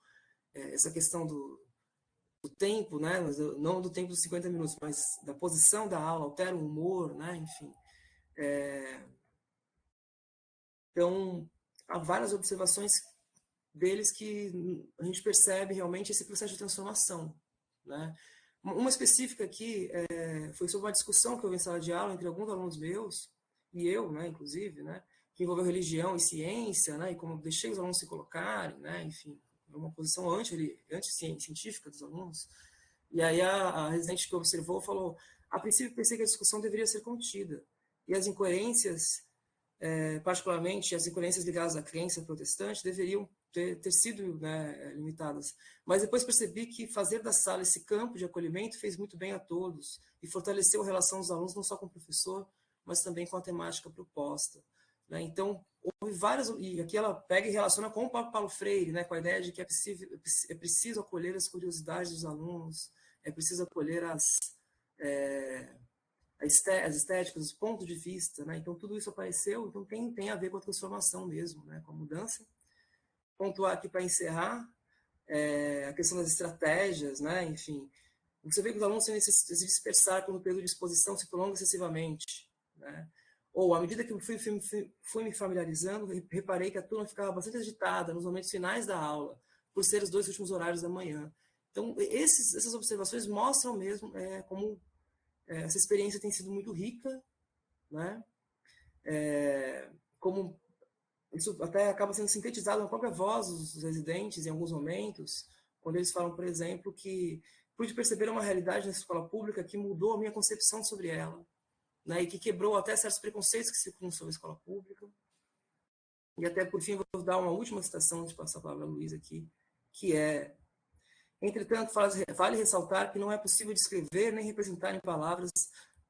essa questão do tempo, né? Não do tempo dos 50 minutos, mas da posição da aula, altera o humor, né? Enfim. Então, há várias observações deles que a gente percebe realmente esse processo de transformação, né? Uma específica aqui foi sobre uma discussão que houve em sala de aula entre alguns alunos meus, e eu, né, inclusive, né? Que envolveu religião e ciência, né? E como deixei os alunos se colocarem, né? Enfim, uma posição anti-científica dos alunos. E aí a residente que observou falou: a princípio pensei que a discussão deveria ser contida, e as incoerências, particularmente as incoerências ligadas à crença protestante, deveriam ter sido, né, limitadas. Mas depois percebi que fazer da sala esse campo de acolhimento fez muito bem a todos, e fortaleceu a relação dos alunos não só com o professor, mas também com a temática proposta, né? Então, houve várias, e aqui ela pega e relaciona com o próprio Paulo Freire, né, com a ideia de que é preciso acolher as curiosidades dos alunos, é preciso acolher as estéticas, os pontos de vista, né? Então, tudo isso apareceu, então tem a ver com a transformação mesmo, né, com a mudança. Pontuar aqui para encerrar, a questão das estratégias, né? Enfim, você vê que os alunos têm se dispersar quando o período de exposição se prolonga excessivamente, né? Ou, à medida que eu fui me familiarizando, reparei que a turma ficava bastante agitada nos momentos finais da aula, por ser os 2 últimos horários da manhã. Então, essas observações mostram mesmo como essa experiência tem sido muito rica, né? Como isso até acaba sendo sintetizado na própria voz dos residentes em alguns momentos, quando eles falam, por exemplo, que pude perceber uma realidade na escola pública que mudou a minha concepção sobre ela, né, e que quebrou até certos preconceitos que circulam sobre a escola pública. E até, por fim, vou dar uma última citação antes de passar a palavra a Luísa aqui, que é: entretanto, vale ressaltar que não é possível descrever nem representar em palavras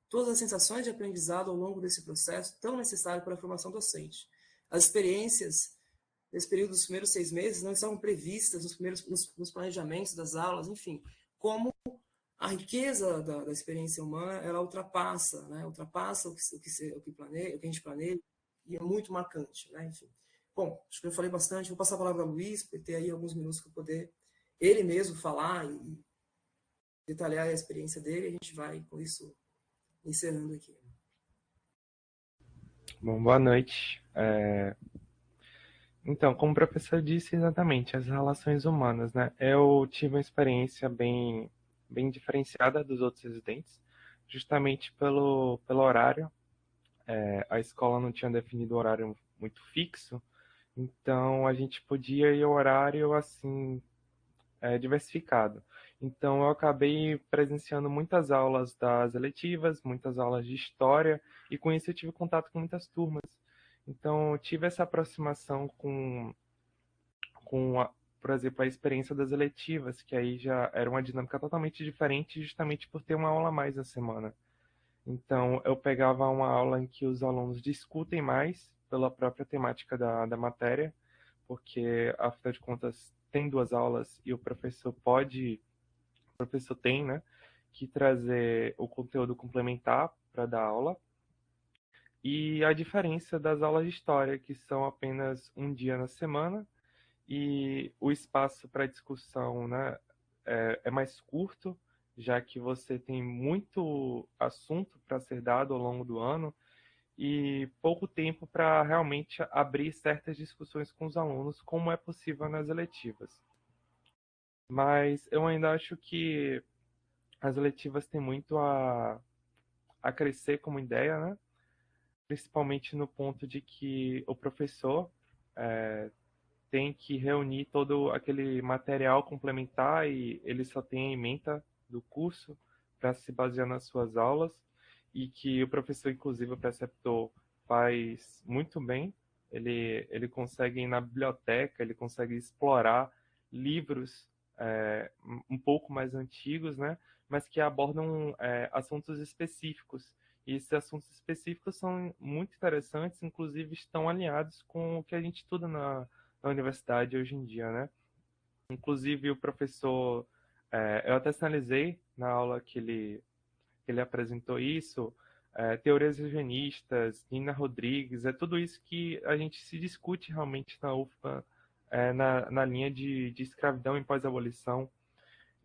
todas as sensações de aprendizado ao longo desse processo tão necessário para a formação docente. As experiências nesse período dos primeiros 6 meses não estavam previstas nos planejamentos das aulas, enfim, como a riqueza da experiência humana, ela ultrapassa, né? Ultrapassa o que a gente planeja, e é muito marcante, né? Enfim. Bom, acho que eu falei bastante, vou passar a palavra ao Luiz, para ter aí alguns minutos para poder ele mesmo falar e detalhar a experiência dele, e a gente vai, com isso, encerrando aqui. Bom, boa noite. Então, como o professor disse, exatamente, as relações humanas, né? Eu tive uma experiência bem diferenciada dos outros residentes, justamente pelo horário. A escola não tinha definido o horário muito fixo, então a gente podia ir ao horário assim, diversificado. Então eu acabei presenciando muitas aulas das eletivas, muitas aulas de história, e com isso eu tive contato com muitas turmas. Então eu tive essa aproximação com por exemplo, a experiência das eletivas, que aí já era uma dinâmica totalmente diferente, justamente por ter uma aula a mais na semana. Então, eu pegava uma aula em que os alunos discutem mais pela própria temática da matéria, porque, afinal de contas, tem 2 aulas e o professor tem, né, que trazer o conteúdo complementar para dar aula. E a diferença das aulas de história, que são apenas um dia na semana, e o espaço para discussão, né, é mais curto, já que você tem muito assunto para ser dado ao longo do ano, e pouco tempo para realmente abrir certas discussões com os alunos, como é possível nas eletivas. Mas eu ainda acho que as eletivas têm muito a crescer como ideia, né? Principalmente no ponto de que o professor tem que reunir todo aquele material complementar e ele só tem a ementa do curso para se basear nas suas aulas, e que o professor, inclusive o preceptor, faz muito bem. Ele consegue ir na biblioteca, ele consegue explorar livros um pouco mais antigos, né? Mas que abordam assuntos específicos. E esses assuntos específicos são muito interessantes, inclusive estão alinhados com o que a gente estuda na universidade hoje em dia, né? Inclusive o professor, eu até sinalizei na aula que ele apresentou isso, teorias eugenistas, Nina Rodrigues, é tudo isso que a gente se discute realmente na UFBA, na linha de escravidão e pós-abolição.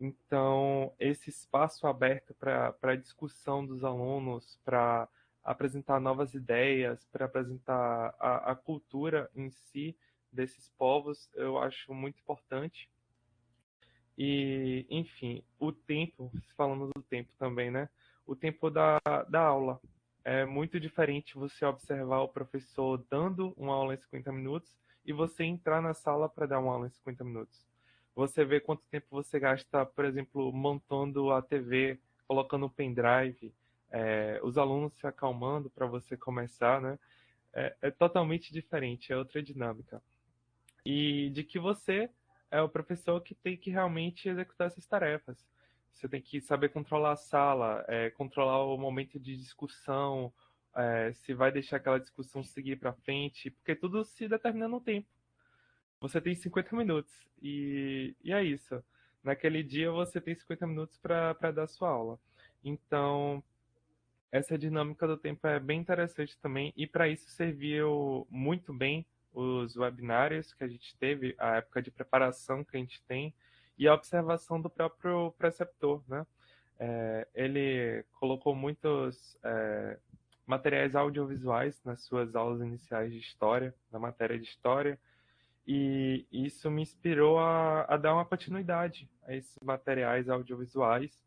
Então, esse espaço aberto para a discussão dos alunos, para apresentar novas ideias, para apresentar a cultura em si desses povos, eu acho muito importante. E, enfim, o tempo, falando do tempo também, né? O tempo da aula. É muito diferente você observar o professor dando uma aula em 50 minutos e você entrar na sala para dar uma aula em 50 minutos. Você vê quanto tempo você gasta, por exemplo, montando a TV, colocando o pendrive, os alunos se acalmando para você começar, né? É totalmente diferente, é outra dinâmica. E de que você é o professor que tem que realmente executar essas tarefas. Você tem que saber controlar a sala, controlar o momento de discussão, se vai deixar aquela discussão seguir para frente, porque tudo se determina no tempo. Você tem 50 minutos e é isso. Naquele dia você tem 50 minutos para dar sua aula. Então, essa dinâmica do tempo é bem interessante também, e para isso serviu muito bem os webinários que a gente teve, a época de preparação que a gente tem, e a observação do próprio preceptor, né? Ele colocou muitos materiais audiovisuais nas suas aulas iniciais de história, na matéria de história, e isso me inspirou a dar uma continuidade a esses materiais audiovisuais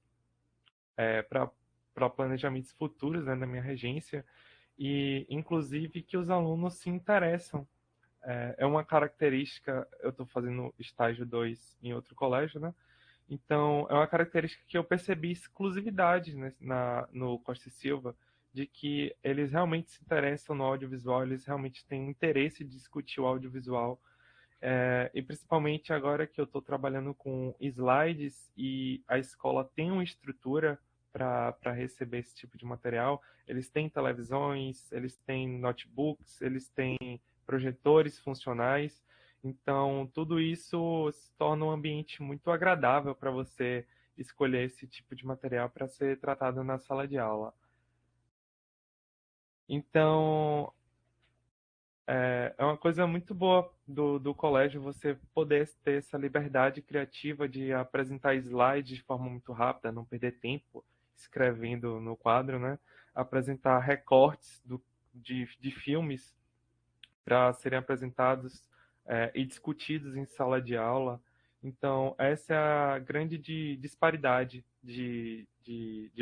para planejamentos futuros, né, na minha regência, e inclusive que os alunos se interessam. É uma característica, eu estou fazendo estágio 2 em outro colégio, né? Então, é uma característica que eu percebi exclusividade, né, no Costa e Silva, de que eles realmente se interessam no audiovisual, eles realmente têm interesse de discutir o audiovisual, e principalmente agora que eu estou trabalhando com slides e a escola tem uma estrutura para receber esse tipo de material. Eles têm televisões, eles têm notebooks, eles têm projetores funcionais. Então, tudo isso se torna um ambiente muito agradável para você escolher esse tipo de material para ser tratado na sala de aula. Então, é uma coisa muito boa do colégio você poder ter essa liberdade criativa de apresentar slides de forma muito rápida, não perder tempo escrevendo no quadro, né? Apresentar recortes de filmes para serem apresentados e discutidos em sala de aula. Então, essa é a grande disparidade de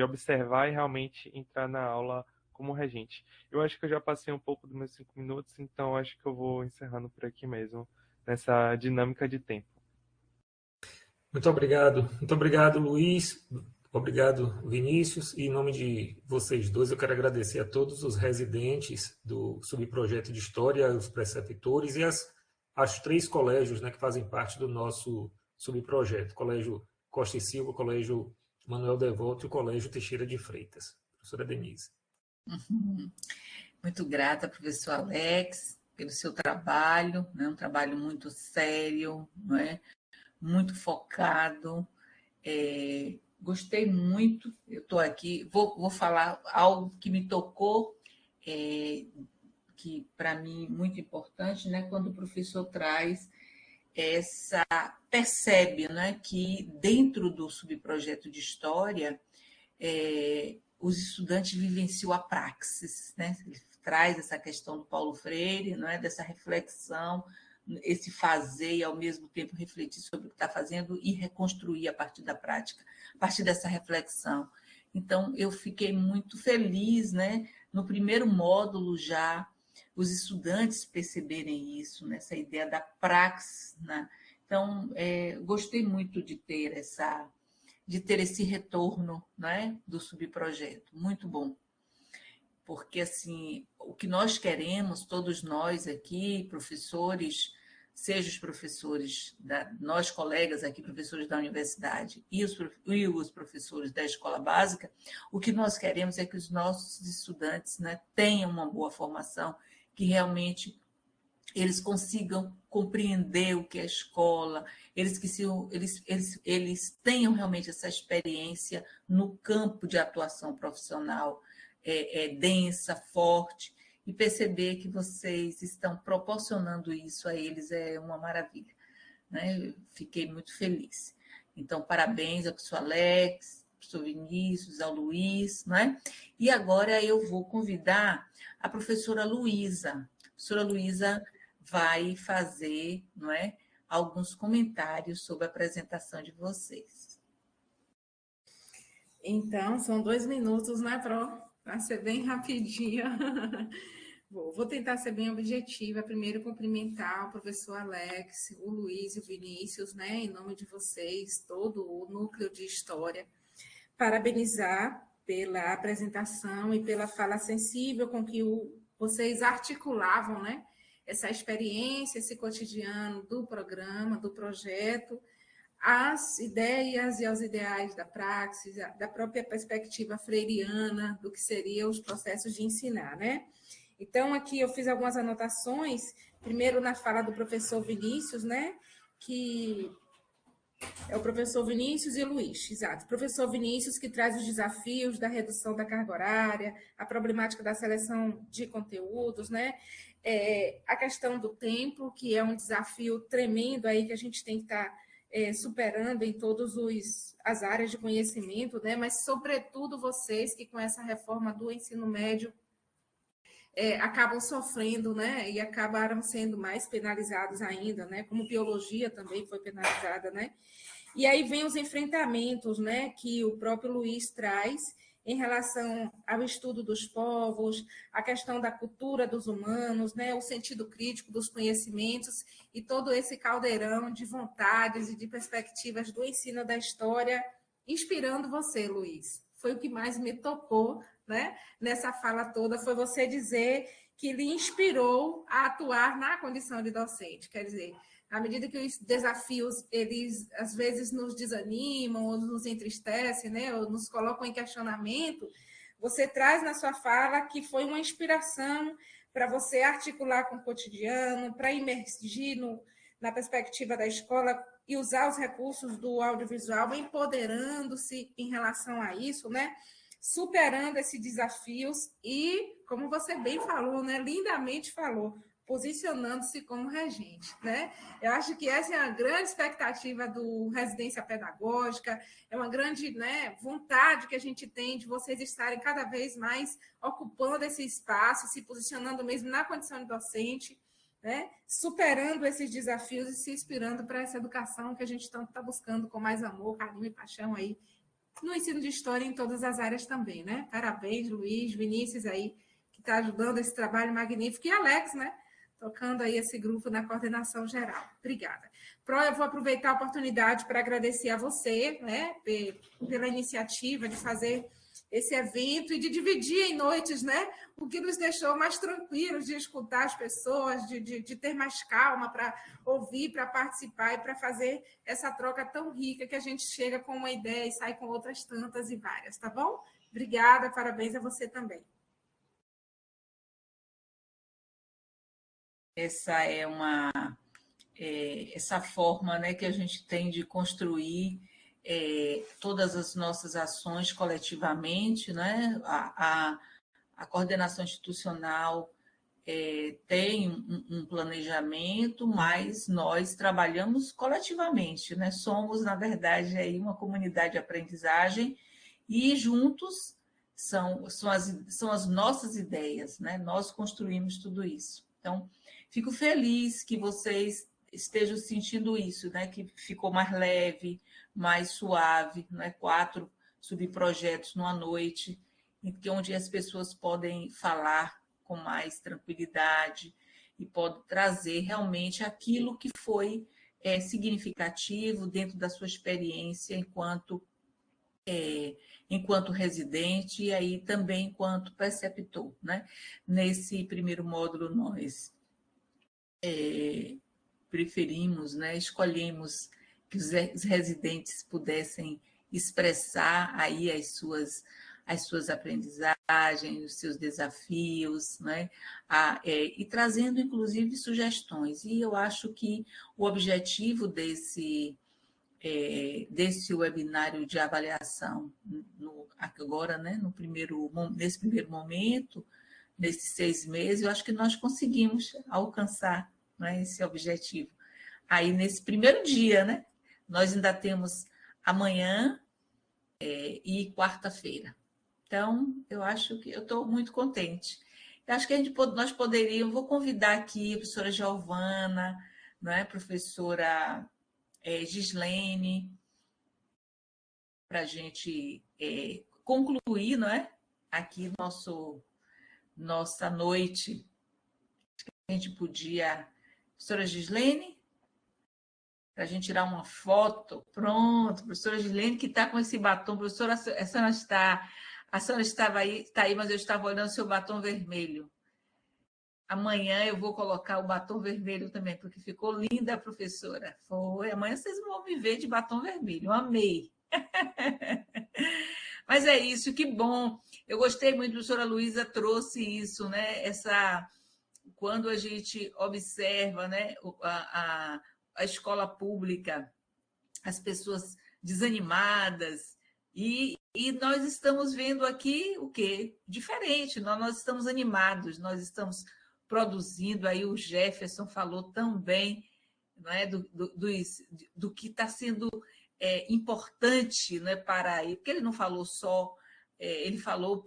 observar e realmente entrar na aula como regente. Eu acho que eu já passei um pouco dos meus 5 minutos, então acho que eu vou encerrando por aqui mesmo, nessa dinâmica de tempo. Muito obrigado, Luiz. Obrigado, Vinícius. E em nome de vocês dois, eu quero agradecer a todos os residentes do subprojeto de História, os preceptores e as 3 colégios, né, que fazem parte do nosso subprojeto. Colégio Costa e Silva, Colégio Manuel Devoto e o Colégio Teixeira de Freitas. Professora Denise. Muito grata, professor Alex, pelo seu trabalho, né? Um trabalho muito sério, não é? Muito focado. Gostei muito. Eu estou aqui, vou falar algo que me tocou, que para mim é muito importante, né? Quando o professor traz percebe, né, que dentro do subprojeto de História, os estudantes vivenciam a praxis, né? Ele traz essa questão do Paulo Freire, não é? Dessa reflexão, esse fazer e, ao mesmo tempo, refletir sobre o que está fazendo e reconstruir a partir da prática, a partir dessa reflexão. Então, eu fiquei muito feliz, né? No primeiro módulo já, os estudantes perceberem isso, né? Essa ideia da praxis, né? Então, gostei muito de ter esse retorno, né? Do subprojeto, muito bom. Porque, assim, o que nós queremos, todos nós aqui, professores, seja os professores, nós colegas aqui, professores da universidade e os professores da escola básica, o que nós queremos é que os nossos estudantes, né, tenham uma boa formação, que realmente eles consigam compreender o que é a escola, eles tenham realmente essa experiência no campo de atuação profissional, densa, forte, e perceber que vocês estão proporcionando isso a eles é uma maravilha, né? Eu fiquei muito feliz. Então, parabéns ao professor Alex, ao professor Vinícius, ao Luiz, né? E agora eu vou convidar a professora Luísa. A professora Luísa vai fazer, não é, alguns comentários sobre a apresentação de vocês. Então, são 2 minutos, né, Pro? Vai ser bem rapidinho. Vou tentar ser bem objetiva. Primeiro, cumprimentar o professor Alex, o Luiz e o Vinícius, né, em nome de vocês, todo o núcleo de história. Parabenizar pela apresentação e pela fala sensível com que vocês articulavam, né, essa experiência, esse cotidiano do programa, do projeto, as ideias e os ideais da praxis, da própria perspectiva freiriana, do que seriam os processos de ensinar, né? Então, aqui eu fiz algumas anotações, primeiro na fala do professor Vinícius, né? Que é o professor Vinícius e o Luiz, exato. O professor Vinícius, que traz os desafios da redução da carga horária, a problemática da seleção de conteúdos, né? A questão do tempo, que é um desafio tremendo aí que a gente tem que estar superando em todas as áreas de conhecimento, né? Mas, sobretudo, vocês que com essa reforma do ensino médio acabam sofrendo, né? E acabaram sendo mais penalizados ainda, né? Como biologia também foi penalizada, né? E aí vem os enfrentamentos, né? Que o próprio Luiz traz em relação ao estudo dos povos, a questão da cultura dos humanos, né, o sentido crítico dos conhecimentos e todo esse caldeirão de vontades e de perspectivas do ensino da história, inspirando você, Luiz. Foi o que mais me tocou, né, nessa fala toda, foi você dizer que lhe inspirou a atuar na condição de docente. Quer dizer, à medida que os desafios, eles às vezes nos desanimam, ou nos entristecem, né, ou nos colocam em questionamento, você traz na sua fala que foi uma inspiração para você articular com o cotidiano, para imergir na perspectiva da escola e usar os recursos do audiovisual, empoderando-se em relação a isso, né, superando esses desafios e, como você bem falou, né, lindamente falou, posicionando-se como regente, né? Eu acho que essa é a grande expectativa do Residência Pedagógica, é uma grande, né, vontade que a gente tem de vocês estarem cada vez mais ocupando esse espaço, se posicionando mesmo na condição de docente, né? Superando esses desafios e se inspirando para essa educação que a gente tanto está buscando com mais amor, carinho e paixão aí, no ensino de história em todas as áreas também, né? Parabéns, Luiz, Vinícius aí, que está ajudando esse trabalho magnífico, e Alex, né? Tocando aí esse grupo na coordenação geral. Obrigada. Pro, eu vou aproveitar a oportunidade para agradecer a você, né, pela iniciativa de fazer esse evento e de dividir em noites, né, o que nos deixou mais tranquilos de escutar as pessoas, de ter mais calma para ouvir, para participar e para fazer essa troca tão rica que a gente chega com uma ideia e sai com outras tantas e várias, tá bom? Obrigada, parabéns a você também. Essa é essa forma, né, que a gente tem de construir todas as nossas ações coletivamente, né? A coordenação institucional tem um planejamento, mas nós trabalhamos coletivamente, né? Somos, na verdade, aí uma comunidade de aprendizagem e juntos são as nossas ideias, né? Nós construímos tudo isso. Então, fico feliz que vocês estejam sentindo isso, né? Que ficou mais leve, mais suave, né? 4 subprojetos numa noite, onde as pessoas podem falar com mais tranquilidade e podem trazer realmente aquilo que foi significativo dentro da sua experiência enquanto residente e aí também enquanto preceptor, né? Nesse primeiro módulo, nós preferimos, né? Escolhemos que os residentes pudessem expressar aí as suas aprendizagens, os seus desafios, né? E trazendo, inclusive, sugestões. E eu acho que o objetivo desse webinário de avaliação, agora, né, nesse primeiro momento, nesses 6 meses, eu acho que nós conseguimos alcançar, né, esse objetivo. Aí, nesse primeiro dia, né, nós ainda temos amanhã e quarta-feira. Então, eu acho que eu estou muito contente. Eu acho que nós poderíamos, vou convidar aqui a professora Giovana, né, professora Gislene, para a gente concluir, não é? Aqui nossa noite. A gente podia... Professora Gislene, para a gente tirar uma foto. Pronto, professora Gislene, que está com esse batom. Professora, a senhora estava aí, está aí, mas eu estava olhando seu batom vermelho. Amanhã eu vou colocar o batom vermelho também, porque ficou linda a professora. Foi. Amanhã vocês vão me ver de batom vermelho. Eu amei. Mas é isso, que bom. Eu gostei muito, a professora Luísa trouxe isso, né? Quando a gente observa, né, a escola pública, as pessoas desanimadas, e nós estamos vendo aqui o quê? Diferente, nós estamos animados, nós estamos produzindo, aí o Jefferson falou também, não é, do que está sendo importante, não é, para ele, porque ele não falou só, ele falou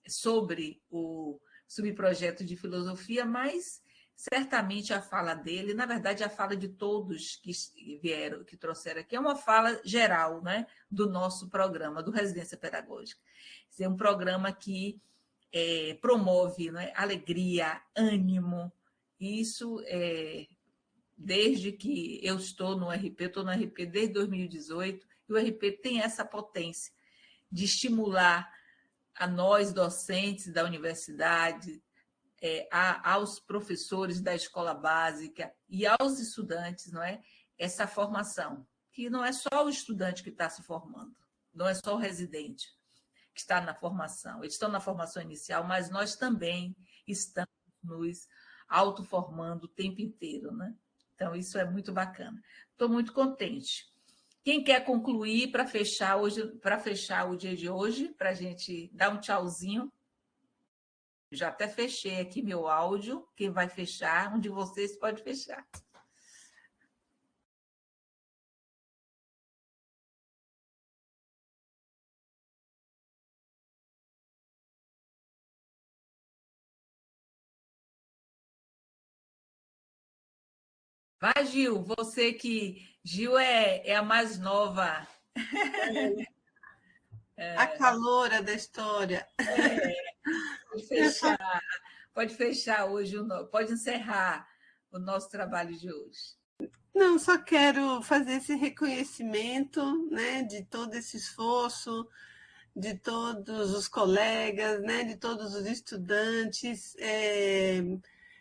sobre o subprojeto de filosofia, mas certamente a fala dele, na verdade a fala de todos que vieram, que trouxeram aqui, é uma fala geral, né, do nosso programa, do Residência Pedagógica. É um programa que promove, né, alegria, ânimo, isso desde que eu estou no RP desde 2018, e o RP tem essa potência de estimular a nós, docentes da universidade, aos professores da escola básica e aos estudantes, não é? Essa formação, que não é só o estudante que está se formando, não é só o residente que está na formação, eles estão na formação inicial, mas nós também estamos nos autoformando o tempo inteiro, né? Então, isso é muito bacana. Estou muito contente. Quem quer concluir para fechar o dia de hoje, para a gente dar um tchauzinho? Já até fechei aqui meu áudio. Quem vai fechar? Um de vocês pode fechar. Vai, Gil, você que... Gil é a mais nova. A caloura da história. Pode fechar hoje, pode encerrar o nosso trabalho de hoje. Não, só quero fazer esse reconhecimento, né, de todo esse esforço, de todos os colegas, né, de todos os estudantes.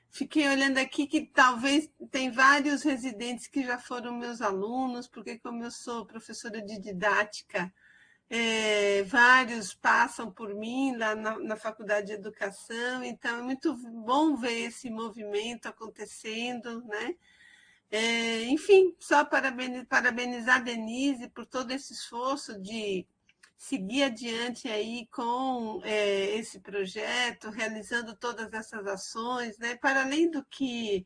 Fiquei olhando aqui que talvez tem vários residentes que já foram meus alunos, porque como eu sou professora de didática, vários passam por mim lá na Faculdade de Educação, então é muito bom ver esse movimento acontecendo, né? Enfim, só parabenizar a Denise por todo esse esforço de seguir adiante aí com esse projeto, realizando todas essas ações, né? Para além do que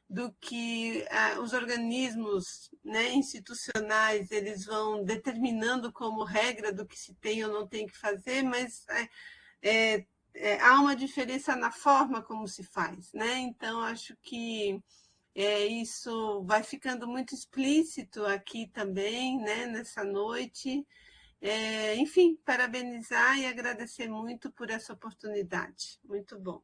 do que os organismos, né, institucionais eles vão determinando como regra do que se tem ou não tem que fazer, mas há uma diferença na forma como se faz, né? Então, acho que isso vai ficando muito explícito aqui também, né, nessa noite. Enfim, parabenizar e agradecer muito por essa oportunidade. Muito bom.